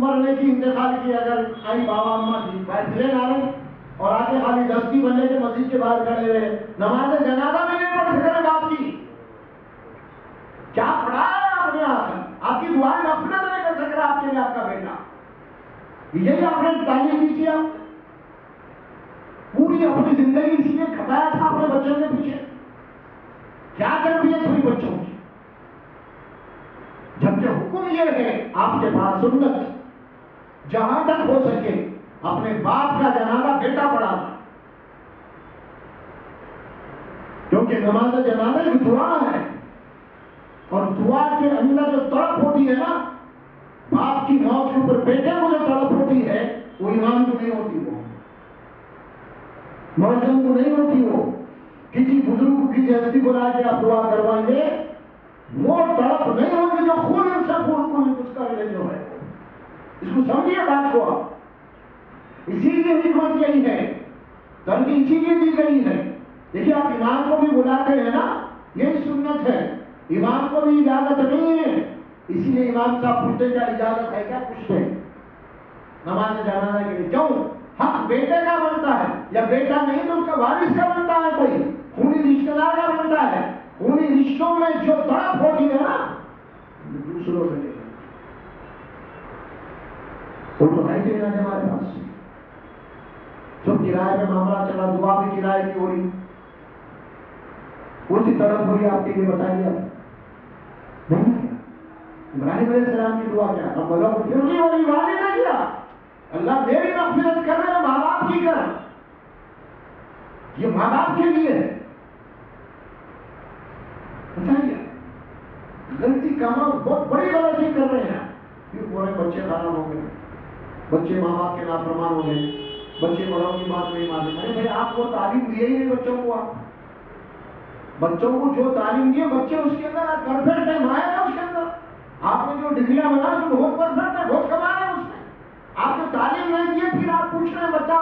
مرنے کی انتقال کی اگر آئی بابا اماں کی فیصلے نہ رہے، اور آگے خالی دستی بننے کے مسجد کے باہر کھڑے ہوئے، نماز جنازہ بھی نہیں پڑھ سکے باپ کی. کیا پڑھا ہے آپ نے؟ آپ کی دعائیں مغفرت نہیں کر سک رہا آپ کے لیے آپ کا بیٹا. یہی آپ نے تعلیم دی تھی، آپ پوری اپنی زندگی اسی لیے کھپایا تھا اپنے بچوں کے پیچھے. کیا تربیت ہوئی بچوں کی؟ جبکہ حکم یہ ہے آپ کے پاس سنت، جہاں تک ہو سکے اپنے باپ کا جنازہ بیٹا پڑھانا، کیونکہ نماز جنازہ ایک دعا ہے، اور دعا کے اندر جو تڑپ ہوتی ہے نا، باپ کی موت کے اوپر بیٹے کو جو تڑپ ہوتی ہے، وہ ایمان کو نہیں ہوتی، وہ موجن کو نہیں ہوتی. وہ کسی بزرگ کی ہستی بلا کے آپ دعا کروائیں گے، وہ تڑپ نہیں ہوگی جو خون سے خون کو اس کا جو ہے. اس کو سمجھیے بات کو آپ. اسی لیے حکمت یہی ہے، ترقی اسی لیے دی گئی ہے. دیکھیے آپ امام کو بھی بلاتے ہیں نا، یہی سنت ہے. امام کو بھی اجازت نہیں ہے، اسی لیے امام صاحب پوچھتے کیا اجازت ہے کیا؟ پوچھتے نماز جنازہ کے لیے. کیوں؟ حق بیٹے کا بنتا ہے، یا بیٹا نہیں تو اس کا وارث کا بنتا ہے، کوئی خونی رشتہ دار کا بنتا ہے. خونی رشتوں میں جو تڑپ ہوتی ہے نا، دوسروں سے وہ تو ہے کہ نہیں ہمارے پاس. جو کرائے میں معاملہ چلا، دعا بھی کرائے کی ہو رہی، کون سی تڑپ ہو رہی آپ کے لیے بتائیے آپ؟ نہیں. ابراہیم علیہ السلام کی دعا کیا؟ اب بولو پھر نہیں ہو رہی، والد نے کیا اللہ میری مغفرت کر رہے، ماں باپ کی کر. یہ ماں باپ کے لیے ہے. بتائیے غلطی کہاں؟ بہت بڑی غلطی کر رہے ہیں. پھر پورے بچے خراب ہو گئے، بچے ماں باپ کے نافرمان ہو گئے، بچے بڑوں کی بات نہیں مانتے. ارے بھائی آپ کو تعلیم دیے ہی نہیں بچوں کو. آپ بچوں کو جو تعلیم دیے، بچے اس کے اندر پرفیکٹ ہے، مایا ہے اس کے اندر. آپ نے جو ڈگریاں بنا اس میں بہت پرفیکٹ ہے، بہت کما رہے ہیں اس میں. آپ نے تعلیم نہیں دی، پھر آپ پوچھ رہے ہیں بچہ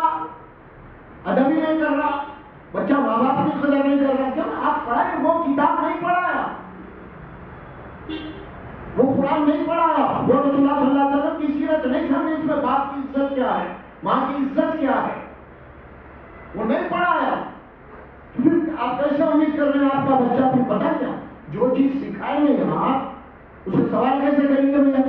ادب ہی نہیں کر رہا، بچہ ماں باپ کی قدر نہیں کر رہا. کیوں؟ آپ پڑھائیں، وہ کتاب نہیں پڑھایا. کیا ہے، ماں کی عزت کیا ہے، وہ نہیں پڑھایا، پھر آپ کیسے امید کر رہے ہیں آپ کا بچہ پھر پتہ کیا جو چیز سکھائیں گے آپ اسے سوال کیسے کریں گے بھیا؟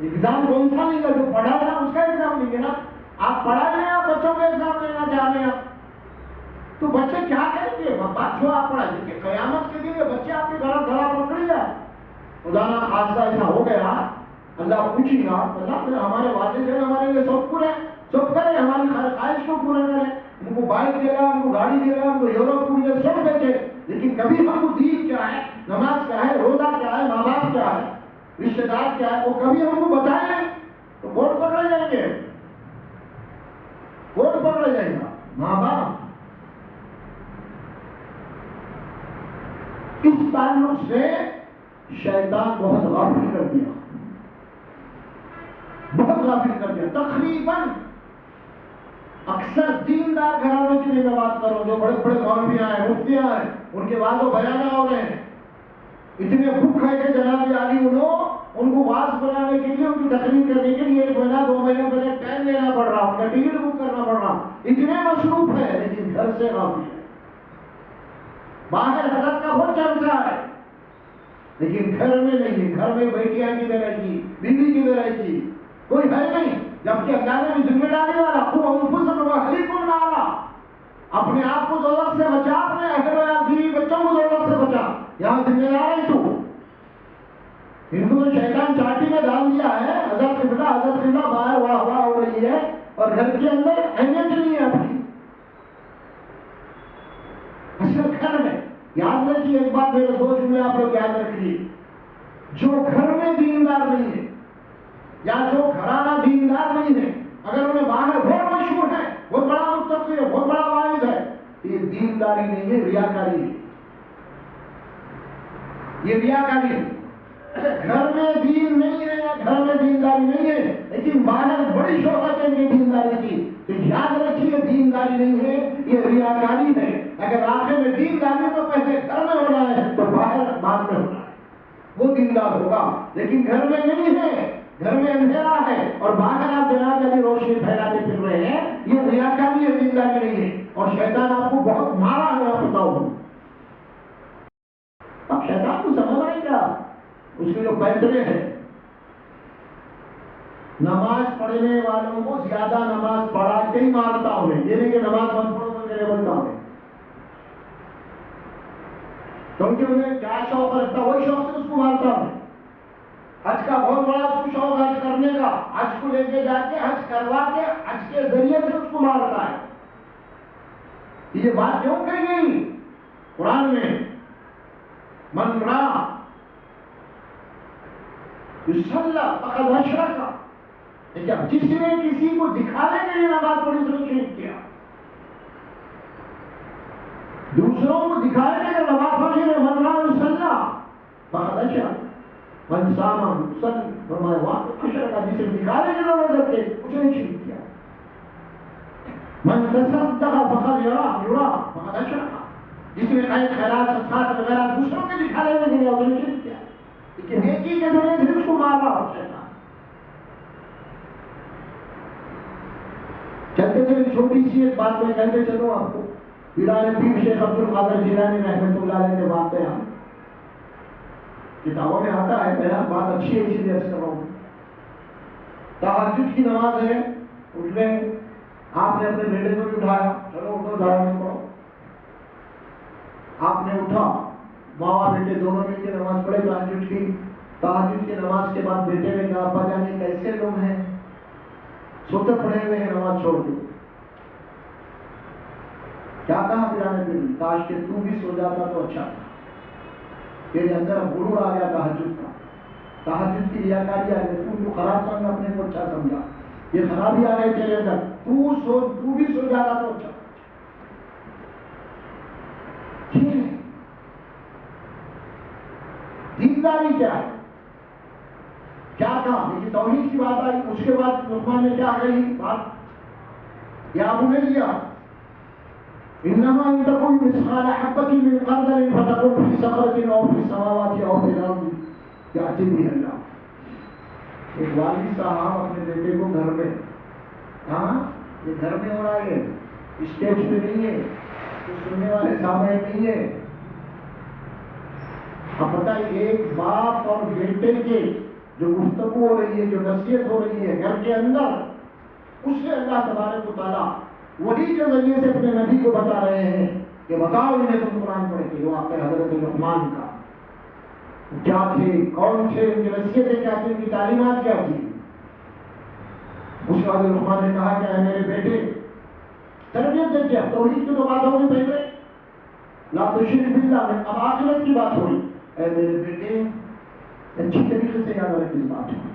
ایگزام کون سا لیں گے؟ جو پڑھا ہے اس کا ایگزام لیں گے نا. آپ پڑھا لیں آپ بچوں کا ایگزام لینا چاہ رہے ہیں تو بچے کیا کریں گے؟ بات جو آپ پڑھا دیکھیے قیامت کے دن یہ بچے آپ کے گھر گھر پکڑی جائے خدا نہ خاصہ ایسا ہو گیا اللہ پوچھے گا اللہ ہمارے والدین ہمارے لیے سب پورے سب کرے ہماری خواہش کو پورا کرے ان کو بائک دے گا ان کو گاڑی دے گا ان کو یورپ کو دے سب بیچے لیکن کبھی ہم کو دین کیا ہے نماز کیا ہے روزہ کیا ہے ماں باپ کیا ہے رشتے دار کیا ہے وہ کبھی ہم کو بتائیں نہیں تو کون پکڑے جائیں گے؟ کون پکڑے جائے گا؟ ماں باپ. اس تعلق سے شیطان بہت غافل کر دیا بہت غافل کر دیا. تقریباً اکثر دیندار گھرانوں کی میں بات کروں جو بڑے بڑے مولویاں ہیں مفتیاں ہیں ان کے واضح بیانہ ہو رہے ہیں اتنے بھوک ہے کہ جناب عالی ان کو واس بنانے کے لیے ان کی تقریر کرنے کے لیے 1 مہینہ 2 مہینے پہلے ٹائم لینا پڑ رہا ان کا ٹکٹ بک کرنا پڑ رہا اتنے مصروف ہے لیکن گھر سے غافل ہے. باہر حضرت کا بہت چرچا ہے لیکن گھر میں نہیں ہے. گھر میں بیٹیاں کدھر رہے گی بیوی کدھر رہے گی کوئی ہے نہیں جبکہ اللہ نے بھی ذمہ داری والا خوب انفسکم واہلیکم نارا اپنے آپ کو دوزخ سے بچا اپنے اہل و بیوی بچوں کو دوزخ سے بچا یہاں ذمہ دار ہے تو ان کو تو شیطان چاٹی میں ڈال دیا ہے. حضرت قبلہ باہر واہ واہ ہو رہی ہے اور گھر کے اندر اہمیت نہیں ہے اپنی. اصل گھر میں یاد رکھیے ایک بات میرے 2 جملے آپ لوگ یاد رکھیے جو گھر میں دیندار نہیں ہے یا جو گھرانہ دیندار نہیں ہے اگر انہیں باہر بہت مشہور ہے بہت بڑا متقی ہے بہت بڑا واعظ ہے یہ دینداری نہیں ہے ریاکاری ہے. یہ ریاکاری ہے. گھر میں دین نہیں ہے یا گھر میں دینداری نہیں ہے لیکن باہر بڑی شوقت ہے کہ دینداری کی تو یاد رکھیے دینداری نہیں ہے یہ ریاکاری ہے. اگر آخر میں دینداری تو پہلے گھر میں ہونا ہے تو باہر بعد میں ہونا ہے وہ دیندار ہوگا لیکن گھر میں نہیں ہے گھر میں اندھیرا ہے اور باہر آپ جناب علی روشنی پھیلاتے پھر رہے ہیں یہ ریاکاری ہے دینداری نہیں ہے. اور شیطان آپ کو بہت مارا ہے آپ بتاؤ اب شیطان کو سمجھ آئے کیا اس کے جو پیترے ہیں نماز پڑھنے والوں کو زیادہ نماز پڑھا کے ہی مارتا ہوں یہ نہیں کہ نماز مت پڑھو تو میرے بولتا ہوں کیونکہ انہیں کیا شوق رکھتا وہی شوق سے اس کو مارتا ہوں. حج کا بہت بڑا اس کو شوق حج کرنے کا حج کو لے کے جا کے حج کروا کے حج کے ذریعے سے اس کو مارتا ہے. یہ بات کیوں کہی گئی قرآن میں من را یصلی فقد اشرک جس نے کسی کو دکھانے کے لیے نماز پڑھی اس نے شرک کیا. دوسروں کو دکھانے کے لیے نماز پڑھی ہے من را یصلی فقد اشرک من صام یصلی فرمایا وقت اشرک جس نے دکھانے کے لیے نماز پڑھی اس نے شرک کیا. من تصدق فقد یرا فقد اشرک جس نے خیرات صدقات وغیرہ دوسروں کے دکھانے کے لیے اس نے شرک کیا لیکن نیکی کے ذریعے سے اس کو مارا ہوتا ہے. چلتے چلے چھوٹی سی ایک بات میں کہتے چلوں آپ کو پیران پیر شیخ عبد القادر جیلانی رحمۃ اللہ علیہ نے بات ہے کتابوں میں آتا ہے میرا بات اچھی ہے اسی لیے کر رہا ہوں. تہجد کی نماز ہے اٹھ لیں آپ نے اپنے بیٹے کو بھی اٹھایا چلو اٹھو داڑھی پڑھو آپ نے اٹھا ماں بیٹے دونوں مل کے نماز پڑھے تہجد کی. تہجد کی نماز کے بعد بیٹے نے کہا ابا جان کیسے لوگ ہیں سوتے پڑے ہوئے ہیں نماز چھوڑ دو. کیا کہا پیرانے پیر کاش کہ تو بھی سو جاتا تو اچھا تھا. تیرے اندر غرور آ گیا تہجد کا تہجد کی ریاکاری آ گئی تو خراب سمجھا اپنے کو اچھا سمجھا یہ خرابی آ گئی تیرے اندر تو بھی سو جاتا تو اچھا. دینداری کیا ہے کیا کہا لیکن توحید کی بات آئی اس کے بعد لقمان نے کیا کہی بات یا بنیا انما ان تكن مثقال حبة من خردل فتكن في صخرة او في السماوات او في الارض يأتي بها الله. ایک والد صاحب اپنے بیٹے کو گھر میں ہاں یہ گھر میں ہو رہا ہے، اسٹیج پہ نہیں ہے، تو سننے والے سامنے نہیں ہے۔ اب پتہ ہے ایک باپ اور بیٹے کے جو گفتگو ہو رہی ہے، جو نصیحت ہو رہی ہے گھر کے اندر، اسے اللہ تبارک و تعالیٰ وہی کے ذریعے سے اپنے نبی کو بتا رہے ہیں کہ بتاؤ انہیں تم قرآن پڑھ کے۔ وہ آپ کے حضرت لقمان کا کیا تھے، کون تھے، ان کی نصیحتیں کیا تھیں، ان کی تعلیمات کیا تھی۔ اس کے بعد لقمان نے کہا کہ اے میرے بیٹے تربیت دے، کیا توحید کی تو بات ہوگی پہلے، لا تشرک باللہ میں، اب آخرت کی بات ہوئی۔ اے میرے بیٹے اچھی طریقے سے یاد رکھ اس بات کو۔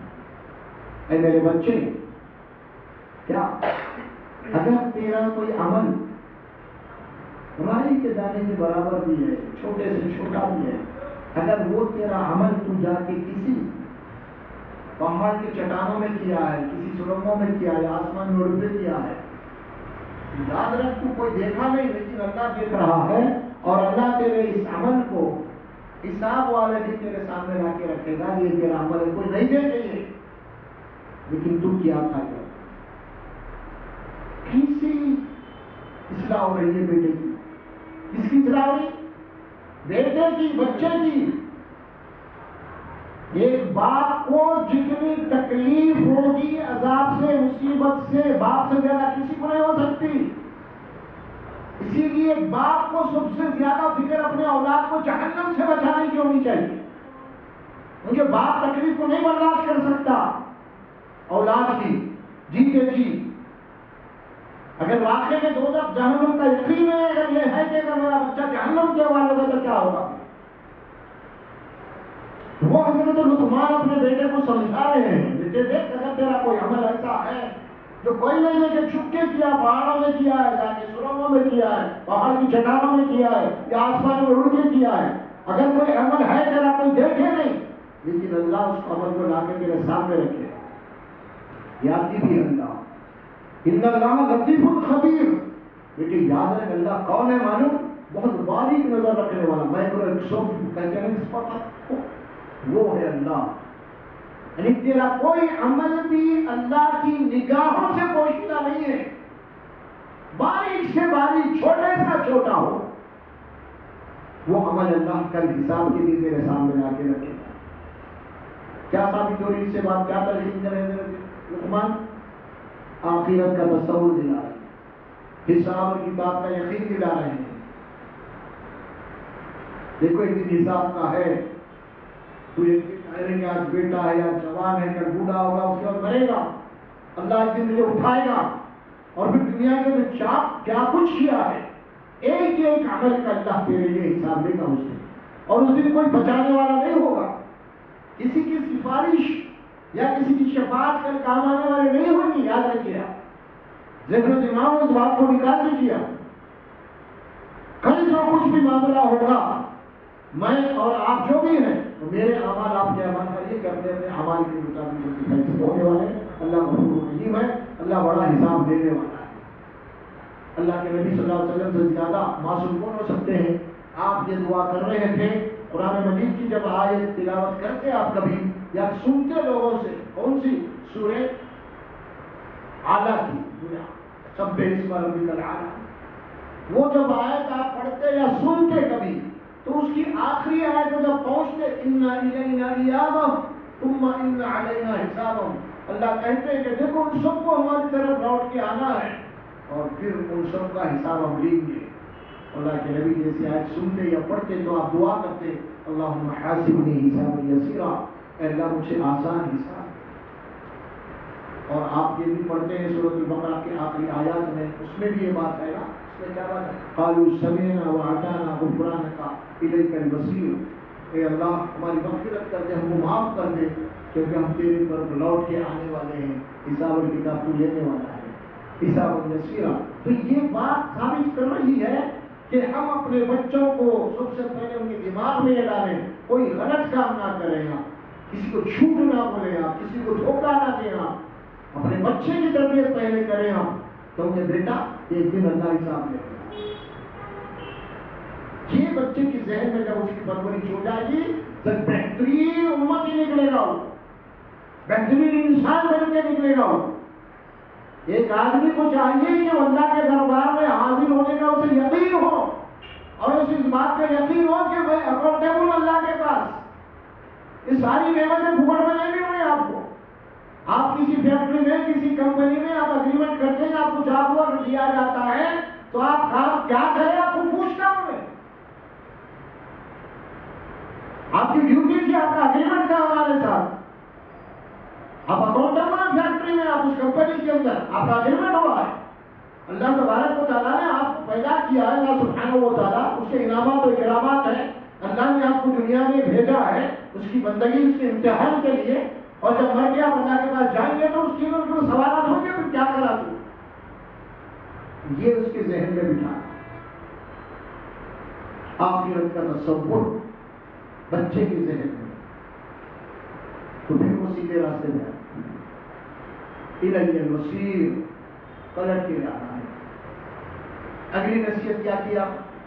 اے میرے بچے، کیا اگر تیرا کوئی عمل رائی کے دانے کے برابر بھی ہے، چھوٹے سے چھوٹا بھی ہے، اگر وہ تیرا عمل تو جا کے کسی پہاڑ کی چٹانوں میں کیا ہے، کسی سرنگوں میں کیا ہے، آسمان میں اڑ پہ کیا ہے، یاد رکھ تو کوئی دیکھا نہیں لیکن اللہ دیکھ رہا ہے، اور اللہ تیرے اس عمل کو حساب والے بھی تیرے سامنے لا کے رکھے گا۔ یہ تیرا عمل ہے، کوئی نہیں دیکھے گے لیکن تو کیا تھا۔ کسی اصلاح ہو رہی ہے بیٹے کی، کس کی اصلاح ہو رہی؟ بیٹے کی، بچے کی۔ ایک باپ کو جتنی تکلیف ہوگی عذاب سے، مصیبت سے، باپ سے زیادہ کسی کو نہیں ہو سکتی۔ اسی لیے باپ کو سب سے زیادہ فکر اپنے اولاد کو جہنم سے بچانے کی ہونی چاہیے، کیونکہ باپ تکلیف کو نہیں برداشت کر سکتا اولاد کی جیتے جی۔ اگر واقعے میں دوزخ جہنم کا یقین ہے، اگر یہ ہے کہ اگر میرا بچہ جہنم کے حوالے ہوگا تو کیا ہوگا؟ وہ حضرت لقمان اپنے بیٹے کو سمجھا رہے ہیں، بیٹے دیکھ اگر تیرا کوئی عمل ایسا ہے جو کوئی نہیں ہے کہ چھپ کے کیا، پہاڑوں میں کیا ہے، جا کے سرنگوں میں کیا ہے، پہاڑ کی چٹانوں میں کیا ہے، یا آسمان میں اڑ کے کیا ہے، اگر کوئی عمل ہے تیرا کوئی دیکھے نہیں، لیکن اللہ اس عمل کو لا کے تیرے سامنے رکھے، یاد بھی اللہ ان اللہ لطیف الخبیر۔ بیٹے یاد رکھ اللہ کون ہے معلوم؟ بہت باریک نظر رکھنے والا، مائکروسکوپ کہتے ہیں اس پر، وہ ہے اللہ۔ یعنی تیرا کوئی عمل بھی اللہ کی نگاہوں سے پوشیدہ نہیں ہے، باریک سے باریک، چھوٹے سا چھوٹا ہو، وہ عمل اللہ کل حساب کے لیے تیرے سامنے لا کے رکھے گا۔ کیا ثابت ہو رہی اس سے بات، کیا تلقین کر رہے ہیں لقمان؟ آخرت کا تصور دلا رہے ہیں، حساب اور کتاب کا یقین دلا رہے ہیں۔ دیکھو ایک دن حساب کا ہے، تو ایک دن ٹھہریں گے، آج بیٹا ہے یا جوان ہے، کل بوڑھا ہوگا، اس کے بعد مرے گا، اللہ ایک دن مجھے اٹھائے گا، اور پھر دنیا کے جو کیا کچھ کیا ہے ایک ایک عمل کا اللہ تیرے لیے حساب لے گا اس دن، اور اس دن کوئی بچانے والا نہیں ہوگا، کسی کی سفارش یا کسی کی شفاعت کر کام آنے والے نہیں ہوگی۔ یاد رکھیے، ذہن دماغ میں اس بات کو نکال دیجیے۔ کل جو کچھ بھی معاملہ ہوگا، میں اور آپ جو بھی ہیں، تو میرے اعمال آپ کے اعمال کریے کہ اپنے اپنے اعمال کے مطابق فیصلے ہونے والے ہیں۔ اللہ غفور رحیم ہے، اللہ بڑا حساب دینے والا ہے۔ اللہ کے نبی صلی اللہ علیہ وسلم سے زیادہ معصوم کون ہو سکتے ہیں؟ آپ یہ دعا کر رہے تھے، قرآن مجید کی جب آیت تلاوت کرتے آپ کبھی یا سنتے لوگوں سے، کون سی سورہ اعلیٰ کی، سبح اسم ربک الاعلیٰ، وہ جب آیت آپ پڑھتے یا سنتے کبھی، تو اس کی آخری آیت میں جب پہنچتے اِنَّ إِلَيْنَا إِيَابَهُمْ ثُمَّ إِنَّ عَلَيْنَا حِسَابَهُمْ، اللہ کہتے ہیں کہ دیکھو ان سب کو ہماری طرف لوٹ کے آنا ہے، اور پھر ان سب کا حساب ہم لیں گے۔ اللہ کے نبی جیسی آیت سنتے یا پڑھتے تو آپ دعا کرتے، اللہم حاسبنی حسابا یسیرا، اے اللہ مجھے آسان حساب۔ اور آپ یہ بھی پڑھتے ہیں سورۃ البقرہ کے آخری آیات میں، اس میں بھی یہ بات ہے نا، اس میں کیا بات ہے؟ قالوا سمعنا واطعنا غفرانک الیک المصیر، اے اللہ ہماری مغفرت کر دے، ہم کو معاف کر دے، کیونکہ ہم تیرے پر لوٹ کے آنے والے ہیں، حساب اور کتاب تو لینے والا ہے، حساب یسیرا۔ تو یہ بات ثابت کر رہی ہے کہ ہم اپنے بچوں کو سب سے پہلے ان کے دماغ میں یہ ڈالیں، کوئی غلط کام نہ کریں آپ، کسی کو جھوٹ نہ بولیں آپ، کسی کو دھوکہ نہ دیں آپ، اپنے بچے کی تربیت پہلے کریں آپ، کیونکہ بیٹا ایک دن اللہ حساب لے گا۔ یہ بچے کی ذہن میں جب اس کی پرورش ہو جائے گی تو بہترین امت ہی نکلے گا، وہ بہترین انسان بن کے نکلے گا وہ۔ ایک آدمی کو چاہیے کہ اللہ کے دربار میں حاضر ہونے کا اسے یقین ہو، اور اسے اس بات کا یقین ہو کہ میں اکاؤنٹیبل اللہ کے پاس، یہ ساری نعمتیں پھوکٹ میں نہیں مل رہی آپ کو۔ آپ کسی فیکٹری میں، کسی کمپنی میں آپ اگریمنٹ کرتے ہیں، آپ کو جاب ورک دیا جاتا ہے، تو آپ کام کیا کریں آپ کو پوچھتا ہوں میں۔ آپ کی ڈیوٹی تھی، آپ کا اگریمنٹ تھا ہمارے ساتھ، آپ اکاؤنٹیبل ہیں فیکٹری میں، آپ اس کمپنی کے اندر، آپ کا اگریمنٹ ہوا ہے۔ اللہ تبارک و تعالیٰ نے آپ کو پیدا کیا ہے، اللہ سبحانہ و تعالیٰ اس کے انعامات و اکرامات ہیں۔ اللہ نے آپ کو دنیا میں بھیجا ہے اس کی بندگی، اس کے امتحان کے لیے، اور جب مر کے آپ اللہ کے پاس جائیں گے تو اس کے اوپر سوالات ہوں گے، پھر کیا کرا تو یہ اس کے ذہن میں بٹھا۔ آخرت کا تصور بچے کے ذہن میں، تو پھر وہ سیدھے راستے میں الیہ المصیر، پلٹ کے جانا ہے۔ اگلی نصیحت کیا کیا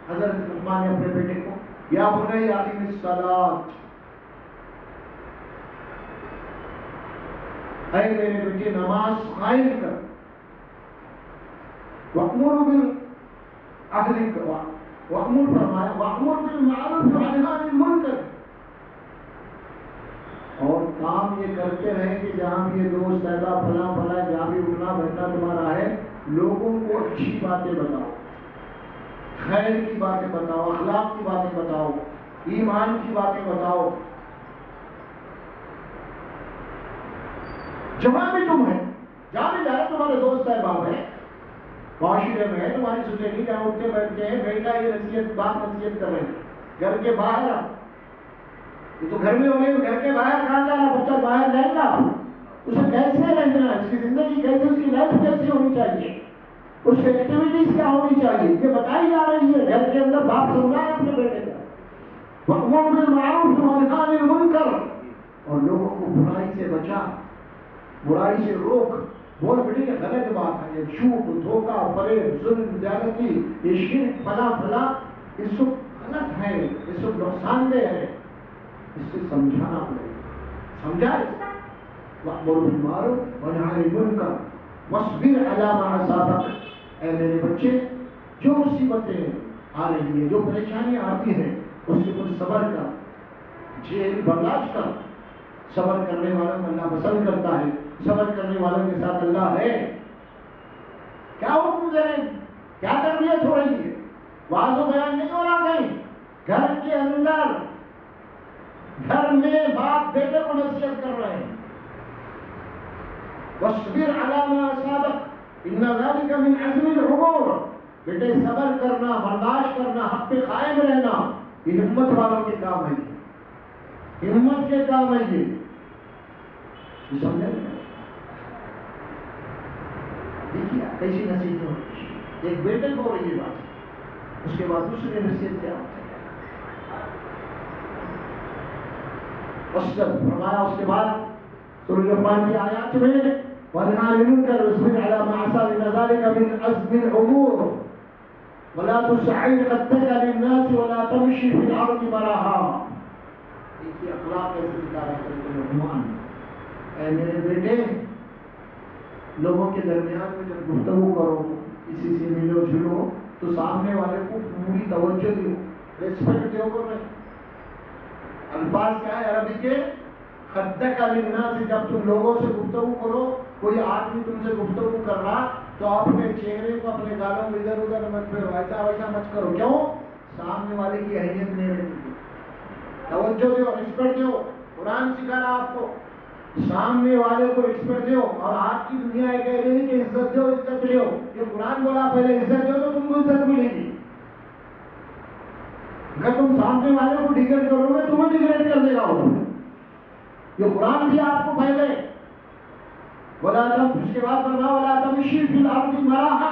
حضرت لقمان نے اپنے بیٹے کو؟ یا بنی اقم الصلاۃ، اے میرے بیٹے نماز قائم کر، وَأْمُرْ بِالْعَدْلِ، وَأْمُرْ فرمایا، وَأْمُرْ بِالْمَعْرُوفِ وَانْهَ عَنِ الْمُنْکَرِ، اور کام یہ کرتے رہے کہ جہاں بھی یہ دوست ایسا فلاں فلاں، جہاں بھی اٹھنا بیٹھنا تمہارا ہے، لوگوں کو اچھی باتیں بتاؤ، خیر کی باتیں بتاؤ، اخلاق کی باتیں بتاؤ، ایمان کی باتیں بتاؤ۔ جہاں بھی تم ہے، جہاں بھی جا رہے تمہارے دوست احباب ہیں، معاشرے میں ہے، تمہاری سوسائٹی جہاں اٹھتے بیٹھتے ہیں، بیٹا یہ نصیحت بات نصیحت کر رہے ہیں، گھر کے باہر یہ تو گھر میں ہونے، گھر کے باہر کہاں جا رہا بچہ، باہر جائے گا، اسے کیسے رہنا ہے، اس کی زندگی کیسے، اس کی لائف کیسی ہونی چاہیے، اس کی ایکٹیویٹیز کیا ہونی چاہیے، یہ بتائی جا رہی ہے۔ گھر کے اندر باپ سمجھا ہے اپنے بیٹے کا، وَأْمُرْ بِالْمَعْرُوفِ وَانْهَ عَنِ الْمُنْکَرِ، اور لوگوں کو برائی سے بچا، برائی سے روک، بول بیٹے یہ غلط بات ہے، یہ جھوٹ، دھوکہ، فریب، ظلم، زیادتی، یہ شرک، فلاں فلاں، یہ سب غلط ہے، یہ سب نقصان دہ ہے، اس سے سمجھانا پڑے گا، سمجھائے۔ وَأْمُرْ بِالْمَعْرُوفِ وَانْهَ عَنِ الْمُنْکَرِ وَاصْبِرْ عَلَىٰ مَا أَصَابَكَ، اے میرے بچے جو مصیبتیں آ رہی ہیں، جو پریشانیاں آتی ہیں، اس کے اوپر صبر کر، جھیل برداشت کر۔ صبر کرنے والوں کو اللہ پسند کرتا ہے، صبر کرنے والوں کے ساتھ اللہ ہے۔ کیا حکم دے رہے ہیں، کیا تربیت ہو رہی ہے، واضح و بیان نہیں ہو رہا کہیں، گھر کے اندر، گھر میں باپ بیٹے کو نصیحت کر رہے ہیں۔ وَاصْبِرْ عَلَىٰ مَا أَصَابَكَ إِنَّ ذَلِكَ مِنْ عَزْمِ الْأُمُورِ، بیٹے صبر کرنا، برداشت کرنا، حق پہ قائم رہنا، یہ ہمت والوں کے کام ہے، ہمت کے کام ہے یہ سمجھے؟ دیکھیے کیسی نصیحت ہو رہی ہے، ایک بیٹے کو ہو رہی ہے بات، اس کے بعد دوسری نصیحت کیا ہوتی ہے، فرمایا اس کے بعد سورۃ لقمان کی آیات میں، وَانْهَ عَنِ الْمُنْکَرِ وَاصْبِرْ عَلَىٰ مَا أَصَابَكَ إِنَّ ذَلِكَ مِنْ عَزْمِ الْأُمُورِ وَلَا تُصَعِّرْ خَدَّكَ لِلنَّاسِ وَلَا تَمْشِ فِي الْأَرْضِ مَرَحًا۔ دیکھیے اخلاق کیسے سکھا رہے ہیں لقمان، اے میرے بیٹے لوگوں کے درمیان میں جب گفتگو کرو، کسی سے ملو جلو، تو سامنے والے کو پوری توجہ دو، ریسپیکٹ دو کرو۔ الفاظ کیا ہے عربی کے، خدک للناس، جب تم لوگوں سے گفتگو کرو، کوئی آدمی تم سے گفتگو کر رہا تو اپنے چہرے کو، اپنے گالوں کو ادھر ادھر مت پھیرو، ایسا ویسا مت کرو، کیوں؟ سامنے والے کی اہمیت نہیں رہتی، توجہ دو، ریسپیکٹ دو۔ قرآن سکھا رہا آپ کو، سامنے والے کو ریسپیکٹ دو، اور آج کی دنیا یہ کہہ رہی ہے کہ عزت دو، عزت دو، یہ قرآن بولا پہلے عزت دو تو تم کو عزت ملے گی۔ اگر تم سامنے والے کو ڈیگریڈ کرو گے تمہیں ڈیگریڈ کر دے گا وہ، یہ قرآن دیا آپ کو پہلے۔ اس کے بعد فرمایا وَلَا تَمْشِي فِي الْأَرْضِ مَرَحًا،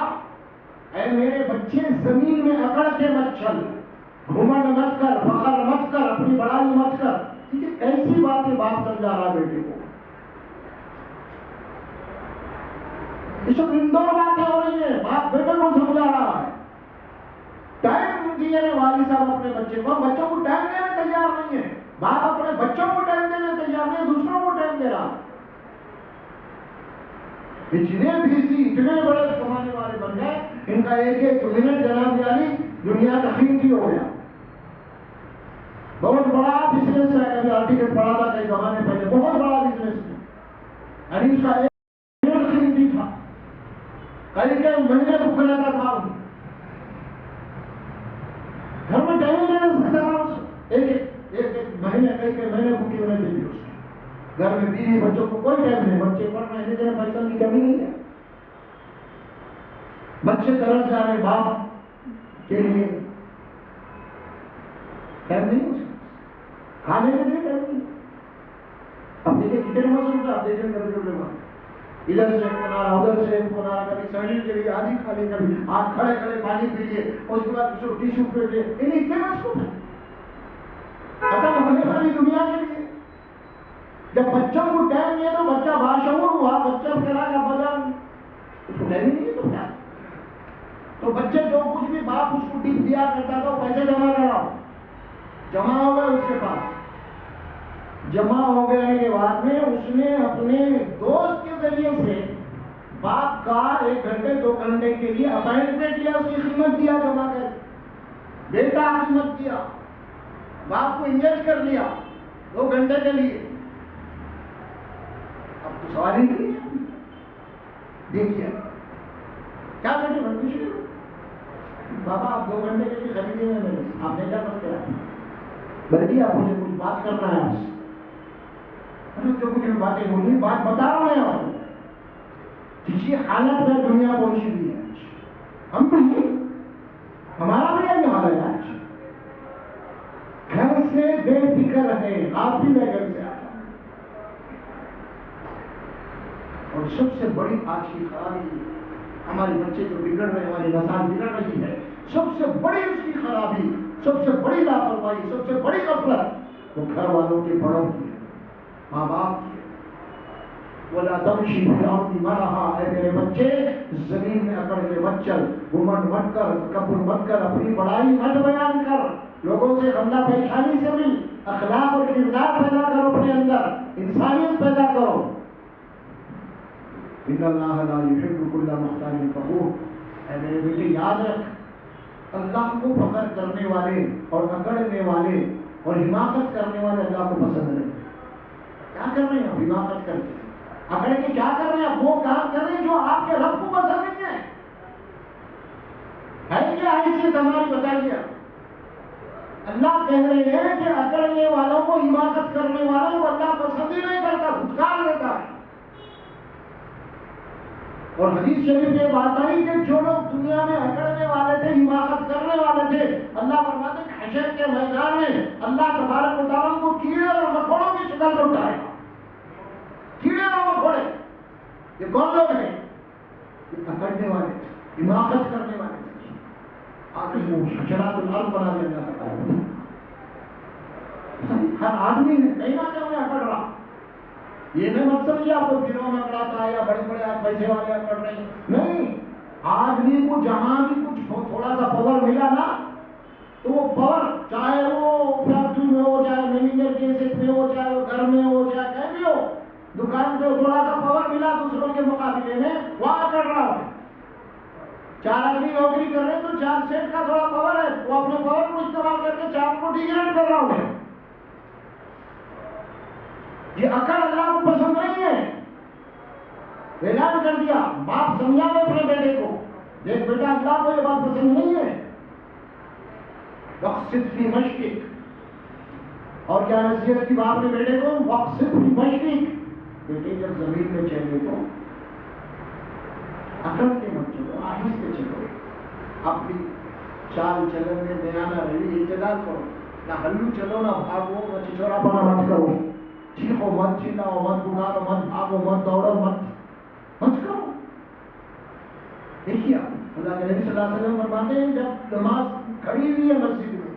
اے میرے بچے زمین میں اکڑ کے مت چل، گھمنڈ مت کر، فخر مت کر، اپنی بڑائی مت کر۔ ٹھیک ہے، ایسی باتیں باپ سمجھا رہا بیٹے کو، اس وقت ان دونوں باتیں ہو رہی ہیں، باپ بیٹے کو سمجھا رہا ہے۔ ٹائم دیے رہے والد صاحب اپنے بچے کو، بچوں کو ٹائم دینے تیار نہیں ہے، باپ اپنے بچوں کو ٹائم دینے تیار نہیں، دوسروں کو ٹائم دے رہا۔ اتنے بزی، اتنے بڑے کمانے والے بن گئے، ان کا ایک ایک منٹ جناب یعنی دنیا کا قیمتی ہو گیا. بہت بڑا بزنس ہے. کبھی آرٹیکل پڑھا تھا کئی زمانے پہلے، بہت بڑا بزنس ہے، یعنی اس کا ایک منٹ قیمتی تھا. کئی کئی مہینے بک رہتا تھا، گھر میں ٹائم نہیں رہ سکتا تھا. ایک مہینے کئی کئی مہینے بکی ہونے دیتی اس کی. گھر میں بیوی بچوں کو کوئی ٹائم نہیں، بچے پڑھ رہے ہیں، پیسہ کی کمی نہیں ہے. بچے طرف جا رہے باپ کے لیے ٹائم نہیں ہو سکتا، کھانے کے لیے ٹائم نہیں. اب دیکھیں کتنے مسئلہ تھا. آپ دیکھیں ادھر سے فون آ رہا، ادھر سے فون آ رہا، کبھی سڑی کے لیے آدھی کھا لی، کبھی آپ کھڑے کھڑے پانی پی لیے، اس کے بعد ٹیشو پہ لیے. اتنے مصروف ہیں ختم ہونے والی دنیا کے لیے. جب بچوں کو ٹائم نہیں ہے تو بچہ باشعور ہوا، بچہ کہا کہ بدل اس کو ٹائم نہیں ہے تو کیا. تو بچے جو کچھ بھی باپ اس کو ٹپ دیا کرتا تھا، پیسے جمع کراؤ، جمع ہو گئے اس کے پاس. جمع ہو گئے کے بعد میں اس نے اپنے دوست کے ذریعے سے باپ کا 1 گھنٹے 2 گھنٹے کے لیے اپائنٹمنٹ لیا، اس کی قیمت دیا جمع کر. بیٹا قیمت دیا، باپ کو انگیج کر لیا 2 گھنٹے کے لیے. اب تو سوال ہی نہیں ہے. دیکھیے کیا بیٹے بندش بابا آپ 2 گھنٹے کے لیے خریدے ہیں میرے، آپ نے کیا سکتے ہیں بلکہ آپ مجھے کچھ بات کرنا ہے آپ سے. جو کچھ باتیں ہوئی بات بتا رہے ہیں آپ کسی حالت میں دنیا پہنچی ہوئی ہے. ہم بھی ہمارا بھی یہی حال ہے آج. گھر سے بے فکر ہے، آپ بھی میں گھر سے آتا ہوں. اور سب سے بڑی آج کی خرابی ہمارے بچے جو بگڑ رہے ہیں، ہماری نسل بگڑ رہی ہے، سب سے بڑی اس کی خرابی، سب سے بڑی لاپرواہی، سب سے بڑی غفلت وہ گھر والوں کے بڑوں کی ہے، ماں باپ کی ہے. وَلَا تَمْشِ فِي الْأَرْضِ مَرَحًا، اے میرے بچے زمین میں اکڑ کے مت چل، گھمنڈ مت کر، تکبر مت کر، اپنی بڑائی مت بیان کر، لوگوں سے خندہ پیشانی سے مل، اخلاق اور کردار پیدا کرو، اپنے اندر انسانیت پیدا کرو. ان اللہ لا يحب كل مختال فخور. اے میرے بیٹے یاد رکھ، اللہ کو فخر کرنے والے اور اکڑنے والے اور حماقت کرنے والے اللہ کو پسند نہیں. کیا کر رہے ہیں آپ حماقت کر کے، اکڑ کے کیا کر رہے ہیں آپ؟ وہ کام کر رہے ہیں جو آپ کے رب کو پسند نہیں ہے. ہے کیا حیثیت ہماری بتائیے. اللہ کہہ رہے ہیں کہ اکڑنے والوں کو، حماقت کرنے والوں کو اللہ پسند ہی نہیں کرتا، دھتکار دیتا ہے. اور حدیث شریف میں بات آئی کہ جو لوگ دنیا میں اکڑنے والے تھے، حماقت کرنے والے تھے، اللہ فرماتے ہیں حشر کے میدان میں اللہ تبارک و تعالیٰ کو کیڑے اور مکوڑوں کی شکل میں اٹھائے گا. کیڑے اور مکوڑے یہ کون لوگ ہیں؟ یہ اکڑنے والے تھے، حماقت کرنے والے تھے. آخر وہ حشرات الارض بنا دیا جاتا ہے. ہر آدمی ہے کہیں نہ کہیں اکڑ رہا. یہ نہیں مت سمجھے آپ کو دنوں میں اکڑاتا ہے یا بڑے بڑے پیسے والے اکڑ رہے ہیں. نہیں، آدمی کو جہاں بھی کچھ تھوڑا سا پاور ملا نا تو وہ پاور، چاہے وہ فیکٹری میں ہو، چاہے مینیجر کے سیٹ میں ہو، چاہے وہ گھر میں ہو، چاہے کہیں بھی ہو، دکان پہ تھوڑا سا پاور ملا دوسروں کے مقابلے میں، وہاں کر رہا ہو. 4 آدمی نوکری کر رہے ہیں تو 4 سیٹ کا تھوڑا پاور ہے، وہ اپنے پاور کو استعمال کر کے 4 کو ڈیگریڈ کر رہا ہوں. یہ اکڑ اللہ کو پسند نہیں ہے. اعلان کر دیا، باپ سمجھا دے اپنے بیٹے کو، دیکھ بیٹا اللہ کو یہ بات پسند نہیں ہے. وقصد فی مشقک، اور کیا نصیحت کی باپ نے بیٹے کو؟ وقصد فی مشقک، بیٹے جب زمین میں چلے تو اکڑ کے مت چلو، آہستہ چلو، اپنی چال چلن میں بیانہ رہی، اعتدال کرو، نہ ہلو چلو، نہ بھاگو، نہ چچورا پنا مت کرو، چیخو مت، چلاؤ مت، پکارو مت، بھاگو مت، دوڑو مت کرو. دیکھیے اللہ کے نبی صلی اللہ علیہ وسلم فرماتے ہیں جب نماز کھڑی ہوئی ہے مسجد میں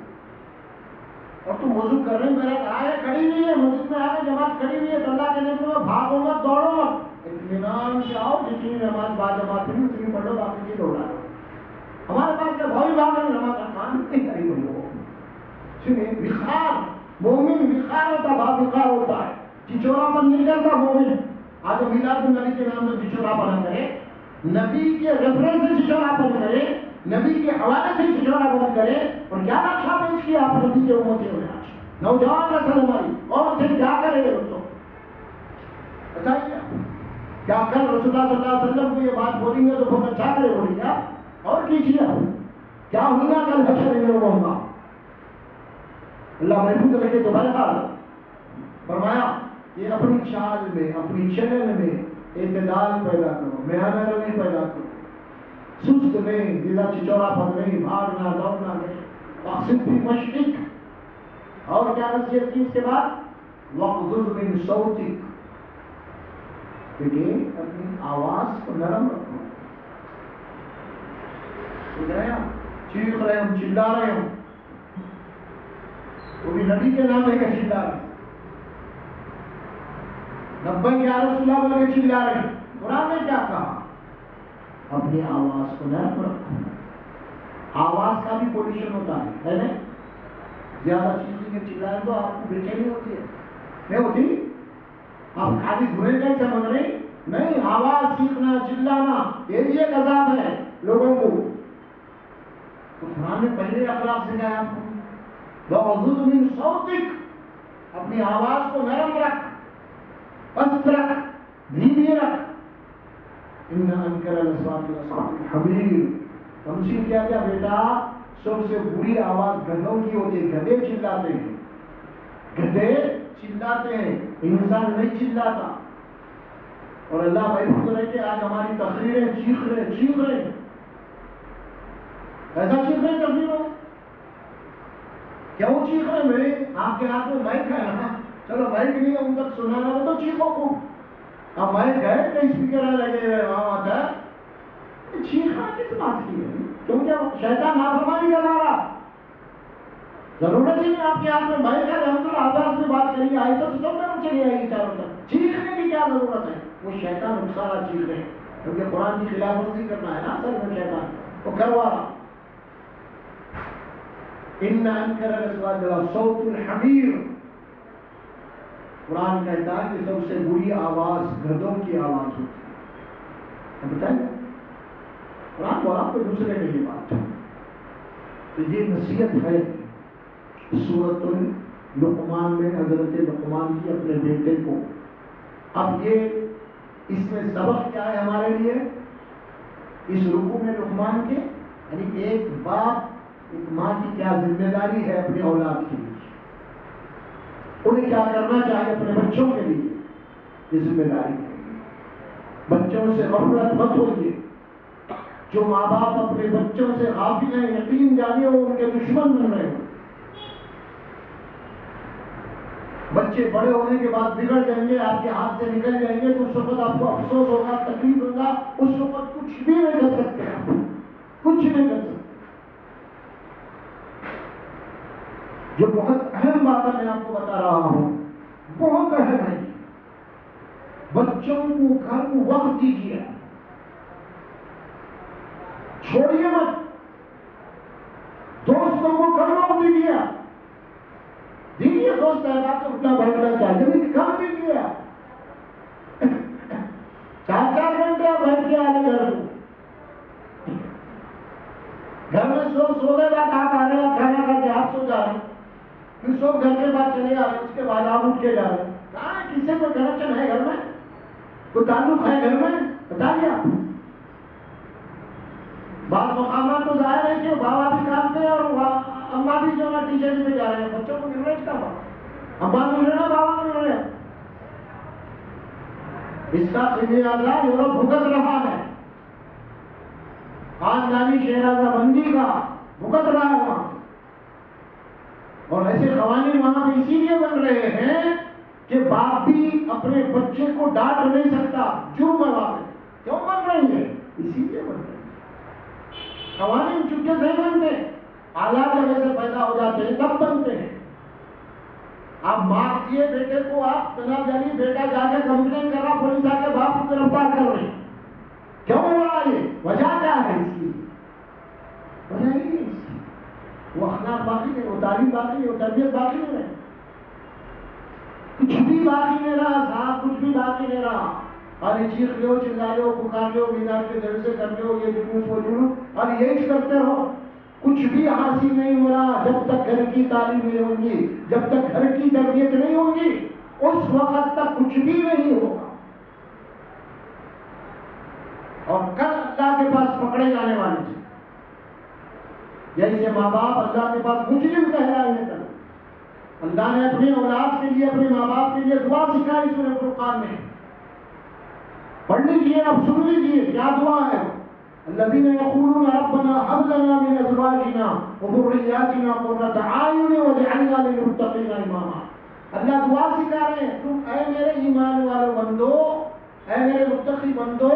اور تم وضو کر رہے ہیں، میرا آئے کھڑی ہوئی ہے مسجد میں، آگے جماعت کھڑی ہوئی ہے تو اللہ کے نبی میں بھاگو مت، دوڑو مت، اطمینان سے آؤ، جتنی نماز با جماعت پڑھی اتنی پڑھ لو، باقی کی دوڑا. ہمارے پاس کیا بھائی بھاگ رہے نماز کا کام نہیں کری ہوئی ہو. سنیں وقار، مومن وقار ہوتا، با وقار ہوتا ہے، چچورا من نہیں کرتا مومن. آج میلاد النبی کے نام سے چھچورا پنا کرے، نبی کے ریفرنس سے چھچورا پن کرے، نبی کے حوالے سے چھچورا پن کرے، اور کیا نقشہ پیش کیا آپ نبی کے امتی ہوئے آج نوجوان نسل ہماری، اور پھر کیا کرے گے بچوں؟ بتائیے کیا کل رسول اللہ صلی اللہ علیہ وسلم کو یہ بات بولیں گے تو بہت اچھا کرے بولیں گے آپ؟ اور کیجیے کیا ہوگا کل حشر میں لوگوں کا؟ اللہ محفوظ رکھے تو بہرحال فرمایا کہ اپنی چال میں، اپنی چلن میں اعتدال پیدا کرو، میانہ روی پیدا کرو، سست نہیں، زیادہ چچورا پن نہیں، بھاگنا دوڑنا نہیں، واقصد بھی مشرق۔ اور کیا نصیحت کی اس کے بعد؟ وَاغْضُضْ مِنْ صَوْتِكَ، کہ اپنی آواز کو نرم رکھو۔ سن رہے ہیں، چیخ رہے ہم، چلا رہے ہم، وہ بھی نبی کے نام لے کے چلا رہے، لبیک یا رسول اللہ بول کے چلا رہے۔ قرآن نے کیا کہا؟ اپنی آواز کو نرم رکھو۔ آواز کا بھی پولیشن ہوتا ہے نا؟ زیادہ چیزیں کے چلائیں تو آپ کو بے چینی ہوتی ہے، نہیں ہوتی؟ آپ خالی دھوئے نہیں سمجھ رہے؟ نہیں، آواز سیکھنا، چلانا، یہ بھی ایک عذاب ہے لوگوں کو۔ تو قرآن نے پہلے اخلاق سکھایا آپ کو، وَاغْضُضْ مِنْ صَوْتِكَ، اپنی آواز کو نرم رکھ، پست رکھ، دھیمی رکھ۔ إِنَّ أَنكَرَ الْأَصْوَاتِ لَصَوْتُ الْحَمِيرِ، تمثیل کیا گیا بیٹا، سب سے بری آواز گدھوں کی ہوتی ہے، گدھے چلاتے ہیں، گدھے چلاتے ہیں، انسان نہیں چلاتا۔ اور اللہ محفوظ رہے کہ آج ہماری تقریریں چیخ رہے، ایسا چیخ رہے تقریروں، کیوں چیخ رہے؟ میں آپ کے ہاتھ میں مائک ہے نا، چلو مائک نہیں ہے ان تک سنانا ہو تو چیخو خوب، اب مائک ہے کہ اسپیکر لگے ہوئے وہاں آتا ہے، چیخنا کس بات کی ہے؟ کیونکہ شیطان نافرمانی کرا رہا، ضرورت ہی نہیں آپ کے ہاتھ میں مائک ہے، الحمدللہ آواز میں بات کریے، آئی تو سب طرف چلی آئے گی چاروں طرف، چیخنے کی کیا ضرورت ہے؟ وہ شیطان اکسارا چیخ رہے، کیونکہ قرآن کی خلاف ورزی کرنا ہے نا اصل میں شیطان، وہ کروا رہا۔ إِنَّ أَنكَرَ الْأَصْوَاتِ لَصَوْتُ الْحَمِيرِ، قرآن کہتا ہے کہ سب سے بری آواز گدھوں کی آواز ہوتی ہے۔ بتائیں گے قرآن بولا کوئی دوسرے کے لیے بات ہے، تو یہ نصیحت ہے سورۃ لقمان میں حضرت لقمان کی اپنے بیٹے کو۔ اب یہ اس میں سبق کیا ہے ہمارے لیے اس رکوع میں لقمان کے؟ یعنی ایک باپ، ایک ماں کی کیا ذمہ داری ہے اپنے اولاد کے لیے، انہیں کیا کرنا چاہیے اپنے بچوں کے لیے، یہ ذمہ داری ہے۔ بچوں سے غفلت مت ہوئیے، جو ماں باپ اپنے بچوں سے غافل ہیں یقین جانیے وہ ان کے دشمن بن رہے ہیں۔ بچے بڑے ہونے کے بعد بگڑ جائیں گے، آپ کے ہاتھ سے نکل جائیں گے تو اس وقت آپ کو افسوس ہوگا، تکلیف ہوگا، اس وقت کچھ بھی نہیں کر سکتے، آپ کچھ نہیں کر سکتے۔ جو بہت اہم بات ہے میں آپ کو بتا رہا ہوں، بہت اہم ہے، بچوں کو گھر کو وقت دیجیے، چھوڑیے مت، دوستوں کو گھر وقت دیجیے، دوست احباب تو اٹھنا بیٹھنا چاہیے لیکن کم دیجیے، 4 گھنٹے آپ بیٹھ کے آنے گھر میں سو گئے بعد آپ آ رہے ہیں، کھانا کھا کے آپ سو جا رہے ہیں، پھر سو گھنٹے بعد چلے آ رہے ہیں، اس کے بعد آپ اٹھ کے جا رہے ہیں، کہاں کس سے کوئی کنیکشن ہے گھر میں، کوئی تعلق ہے گھر میں؟ بتائیے آپ۔ بعض مقامات تو ظاہر ہے کہ بابا بھی کام پہ اور اماں بھی جو ہے ٹیچر بھی جا رہے ہیں، بچوں کو نگریج کا بابا، اماں مل رہے ہیں، بابا مل رہے ہیں، اس کا خمیازہ یورپ بھگت رہا ہے، خاندانی شہرازہ بندی کا بھگت رہا ہے وہاں، اور ایسے قوانین وہاں پہ اسی لیے بن رہے ہیں کہ باپ بھی اپنے بچے کو ڈانٹ نہیں سکتا، جرم ہے وہاں پہ، کیوں بن رہی ہے؟ اسی لیے بن رہی ہے، قوانین چونکہ نہیں بنتے، آلات جگہ سے پیدا ہو جاتے ہیں تب بنتے ہیں۔ آپ مار دیے بیٹے کو، آپ تناب جانی بیٹا جا کے کمپلین کر رہا، پولیس آ کے باپ کو گرفتار کر رہی، کیوں ہو رہا یہ؟ وجہ کیا ہے اس کی؟ وجہ ہی نہیں اس کی، وہ اخلاق باقی نہیں، وہ تعلیم باقی نہیں، وہ تربیت باقی نہیں ہے، کچھ بھی باقی نہیں رہا صاحب، کچھ بھی باقی نہیں رہا۔ خالی چیخ لو, چلا لو, پکار لو, مینار کے جلسے کر لو, یہ جلوس وہ جلوس, اور یہی کرتے رہو. کچھ بھی حاصل نہیں ہو رہا جب تک گھر کی تعلیم نہیں ہوگی, جب تک گھر کی تربیت نہیں ہوگی, اس وقت تک کچھ بھی نہیں ہوگا. اور کل اللہ کے پاس پکڑے جانے والے تھے. جیسے ماں باپ اللہ کے پاس مجرم کہلائے ہیں, اللہ نے اپنی اولاد کے لیے, اپنے ماں باپ کے لیے دعا سکھائی سورہ فرقان میں. پڑھ لیجیے, اب سن لیجیے کیا دعا ہے. الذين يقولون ربنا هب لنا من ازواجنا وذرياتنا قرة اعين واجعلنا للمتقين اماما. اللہ دعا سکھا رہے ہیں, تم اے میرے ایمان والو بندو, اے میرے متقی بندو,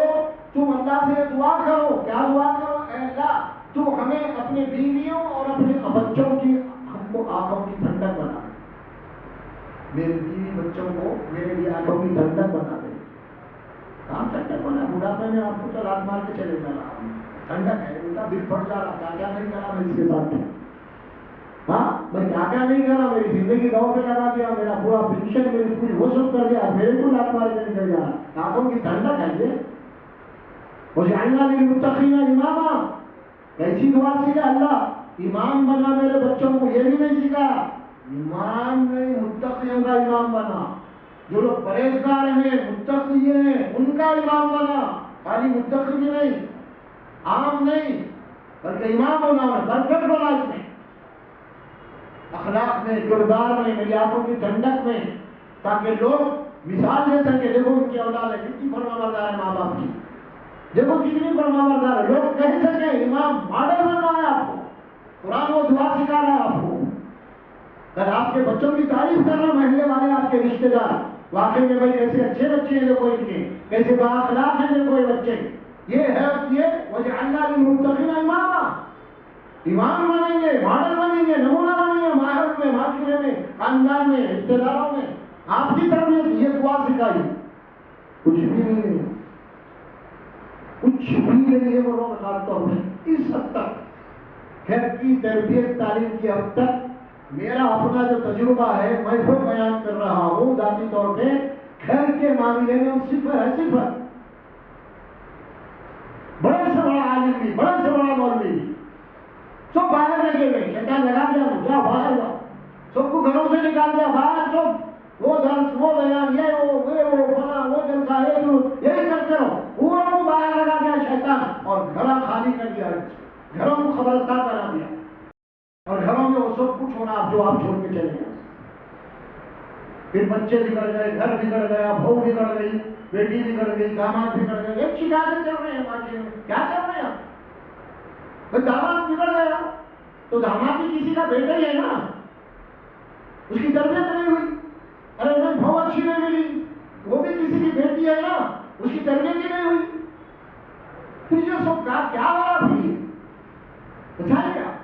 تم اللہ سے دعا کرو. کیا دعا کرو؟ اے اللہ تو ہمیں اپنے بیویوں اور اپنے بچوں کی, ہم کو آنکھوں کی ٹھنڈک بنا دے. میرے بیوی بچوں کو میرے لیے آنکھوں کی ٹھنڈک بنا دے. کام ٹھنڈک بنا, بڑھاپے میں آپ کو تو رات مار کے چلے جا رہا ہوں, ٹھنڈک ہے, ان کا دل پھٹ جا رہا, کیا نہیں کرا میں اس کے ساتھ. ہاں میں کیا نہیں کرا, میری زندگی دو پہ لگا دیا, میرا پورا پینشن میری پوری وصول کر دیا, میرے کو رات مار کے نکل جا رہا. آنکھوں کی ٹھنڈک ہے یہ. وجعلنا للمتقین اماما, کیسی دعا سیکھا اللہ, امام بنا میرے بچوں کو. یہ بھی نہیں سیکھا امام نہیں, متقیوں کا امام بنا. جو لوگ پرہیزگار ہیں, متقی ہیں, ان کا امام بنا. خالی متقی بھی نہیں, عام نہیں, بلکہ امام ہونا ہے, پرفیکٹ ہونا اس میں, اخلاق میں, کردار میں, میری آنکھوں کی ٹھنڈک میں, تاکہ لوگ مثال دے سکے. دیکھو ان کی اولاد ہے, کتنی فرما بردار ہے ماں باپ کی, دیکھو کتنی فرما بردار ہے. لوگ کہہ سکے امام ماڈل بن رہا ہے آپ کو, قرآن وہ دعا سکھا رہا ہے آپ کو. اگر آپ کے بچوں کی تعریف کر رہے محلے والے, آپ کے رشتے دار, واقعی میں بھائی کیسے اچھے بچے ہیں دیکھو ان کے, کیسے بااخلاق ہیں دیکھو یہ بچے. یہ ہے یہ وجعلنا للمتقین اماما, امام بنیں گے, ماڈل بنیں گے, نمونہ بنیں گے, ماحول میں, معاشرے میں, خاندان میں, رشتے داروں میں. آپ کی تربیت یہ دعا سکھائی, کچھ بھی نہیں, کچھ بھی نہیں ہے. وہ لوگ خاص طور پہ اس حد تک گھر کی تربیت تعلیم کی حد تک میرا اپنا جو تجربہ ہے میں خود بیان کر رہا ہوں. ذاتی طور پہ گھر کے معاملے میں صفر ہے, صفر. بڑے سے بڑا عالم بھی, بڑے سے بڑا مولوی بھی, سب باہر لگے ہوئے, شیطان لگا دیا کیا باہر جاؤ, سب کو گھروں سے نکال دیا باہر. سب وہ درس, وہ بیان, یہ وہ فلاں, وہ جلسہ, یہی کرتے رہو. پوروں کو باہر لگا دیا شیطان, اور گھر خالی کر دیا, گھروں کو خبرستار بنا دیا, اور گھروں میں وہ سب کچھ ہونا جو آپ چھوڑ کے چلے گئے. پھر بچے بگڑ گئے, گھر بگڑ گیا, بہو بگڑ گئی, بیٹی بگڑ گئی, داماد بگڑ گئے. ایک شکایت چل رہے ہیں معاشرے میں, کیا چل رہے ہیں آپ؟ داماد بگڑ گیا تو داماد بھی کسی کا بیٹا ہی ہے نا, اس کی تربیت نہیں ہوئی. ارے نہیں بہو اچھی نہیں ملی, وہ بھی کسی کی بیٹی ہے نا, اس کی تربیت ہی نہیں ہوئی. پھر جو سب کا کیا ہو رہا پھر بتائیے آپ,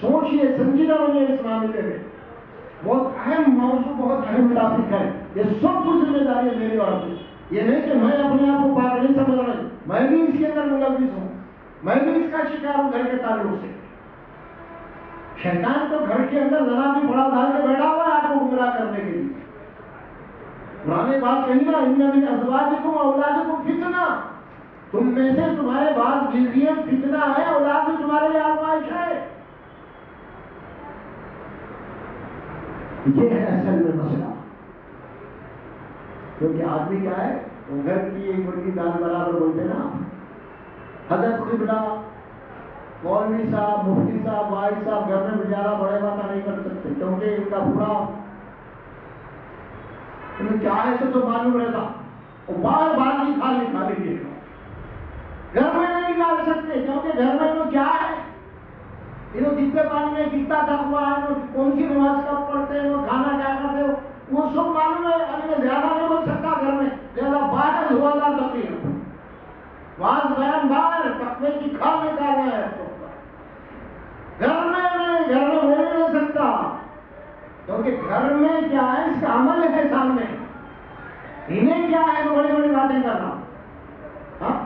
سوچیے سمجھیے رہیے. اس معاملے میں بہت اہم موضوع, بہت اہم ٹاپک ہے. یہ سب کچھ ذمہ داری ہے میری اور آپ کی. یہ نہیں کہ میں اپنے آپ کو پاک نہیں سمجھ رہا, میں بھی اس کے اندر ملوث ہوں, میں بھی اس کا شکار ہوں. گھر کے تعلق سے شیطان تو گھر کے اندر ذرا بھی بڑا ڈال کے بیٹھا ہوا ہے آپ کو گمراہ کرنے کے لیے. پرانی بات کہی نا, ان من ازواجکم اولادکم فتنہ, تم میں سے تمہارے بعض بیویاں فتنہ ہے, اولاد بھی تمہارے لیے آزمائش ہے. یہ ہے اصل میں مسئلہ. کیونکہ آدمی کیا ہے, وہ گھر کی ایک مرغی دال برابر بولتے نا. حضرت قبلہ, مولوی صاحب, مفتی صاحب, واحد صاحب گھر میں زیادہ بڑے باتیں نہیں کر سکتے, کیونکہ ان کا پورا انہیں کیا ہے تو معلوم رہتا. وہ بار بار کی کھا لیجیے, گھر میں نہیں نکال سکتے, کیونکہ گھر میں تو کیا ہے, انہوں کتنے پانی میں کتنا تقویٰ ہے, کون سی نماز کب پڑھتے ہیں, وہ کھانا کیا کرتے ہو, وہ سب معلوم ہے. ابھی میں زیادہ نہیں بول سکتا گھر میں, زیادہ باہر ہوا تقریر, واز بیان باہر, تقوی کی کھال نکال رہا ہے. گھر میں نہیں, گھر میں بول نہیں سکتا, کیونکہ گھر میں کیا ہے, اس کا عمل ہے سامنے. انہیں کیا ہے تو بڑی بڑی باتیں کرنا. ہاں,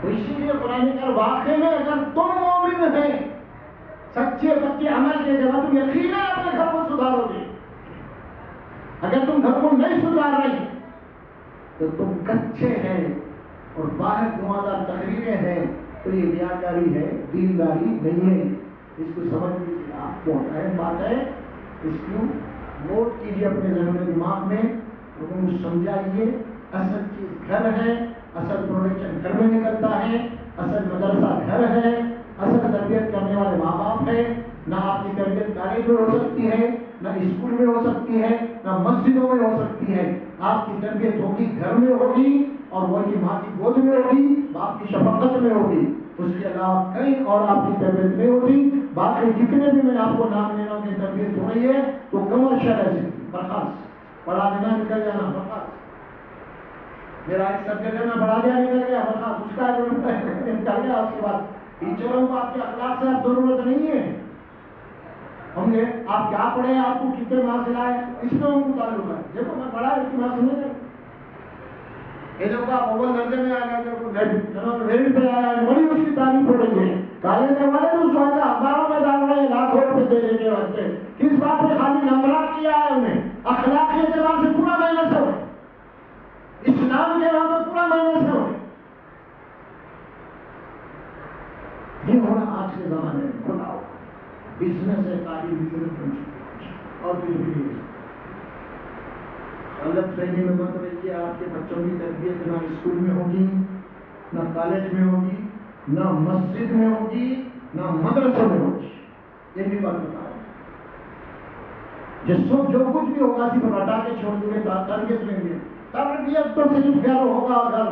تو اسی لیے قرآن کا واقعے میں اگر تم مومن ہیں, سچے پکے عمل کے جب تم یقیناً اپنے گھر کو سدھارو گے. اگر تم گھر کو نہیں سدھار رہے تو تم کچے ہیں اور باہر دھواں تقریریں ہیں تو یہ ریاکاری ہے، دینداری نہیں ہے. اس کو سمجھ لیجیے، آپ کو اہم بات ہے. اس کو نوٹ کیجیے اپنے ذہن و دماغ میں، لوگوں کو سمجھائیے. اصل چیز گھر ہے، اصل پروڈکشن گھر میں نکلتا ہے، اصل مدرسہ گھر ہے، اصل تربیت کرنے والے ماں باپ ہے. نہ آپ کی تربیت کالج میں ہو سکتی ہے، نہ اسکول میں ہو سکتی ہے، نہ مسجدوں میں ہو سکتی ہے. آپ کی تربیت ہوگی گھر میں ہوگی، اور وہی ماں کی گود میں ہوگی، باپ کی شفقت میں ہوگی. اس کے علاوہ کہیں اور آپ کی تربیت نہیں ہوتی. باقی جتنے بھی میں آپ کو نام لے رہا ہوں کہ تربیت ہو رہی ہے تو کمرشل ہے، برخاست. پڑھا دینا نکل جانا برخاست. میرا ایک سبجیکٹ ہے میں پڑھا دیا نکل گیا برخاست. اس کا نکل گیا. اس کے بعد ٹیچروں کو آپ کے اخلاق سے اب ضرورت نہیں ہے. ہم نے آپ کیا پڑھے، آپ کو کتنے مارکس لائے، اس میں ہم کو تعلق ہے. دیکھو میں پڑھا ہے، اس کی بات سنیں. یہ جو آپ اول درجے میں آ گئے، ریڈ پہ آیا ہے، بڑی اس کی تعریف ہو رہی ہے. کالج میں والے تو سوچا ہزاروں میں ڈال رہے ہیں، لاکھوں روپے دے رہے کے واسطے. کس بات پہ؟ خالی نمبرات کیا ہے انہیں. اخلاق کے اعتبار سے پورا مائنس ہو، اسلام کے نام پر پورا مائنس ہو. یہ ہونا آج کے زمانے میں کھلا ہو بزنس ہے، تعلیم بزنس بن چکی ہے. اور کچھ بھی نہیں. غلط فہمی میں مت رہیے. آپ کے بچوں کی تربیت نہ اسکول میں ہوگی، نہ کالج میں ہوگی، نہ مسجد میں ہوگی، نہ مدرسے میں ہوگی. یہ بھی بات بتا رہا ہوں. جو کچھ بھی ہوگا صرف ہٹا کے چھوڑ دیں گے. تربیت لیں گے. تربیت تو صرف گھر ہوگا، گھر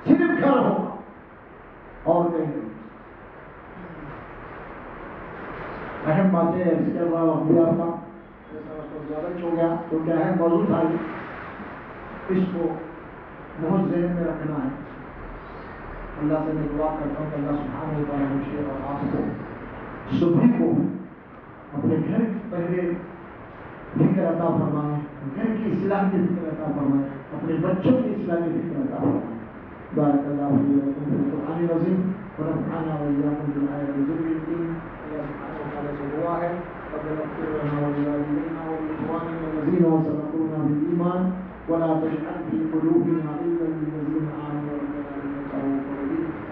صرف گھر ہوگا اور کہیں نہیں. اہم باتیں ہیں. اس کے علاوہ آپ کا زیادہ ہو گیا تو کیا ہے موضوع تھا، اس کو بہت ذہن میں رکھنا ہے. اللہ سے میں دعا کرتا ہوں کہ اللہ سبحانہ و تعالیٰ مجھے اور آپ کو سبھی کو اپنے گھر کی پہلے فکر عطا فرمائے، گھر کی اصلاح کی فکر عطا فرمائے، اپنے بچوں کی اصلاح کی فکر عطا فرمائے. بارک اللہ فی ولکم فی القرآن العظیم ونفعنا وإياكم بالآيات وذكر الحكيم. اللہ سبحانہ و تعالیٰ سے دعا ہے ربنا اغفر لنا ولوالدينا ولإخواننا الذين سبقونا بالإيمان ولا تجعل في قلوبنا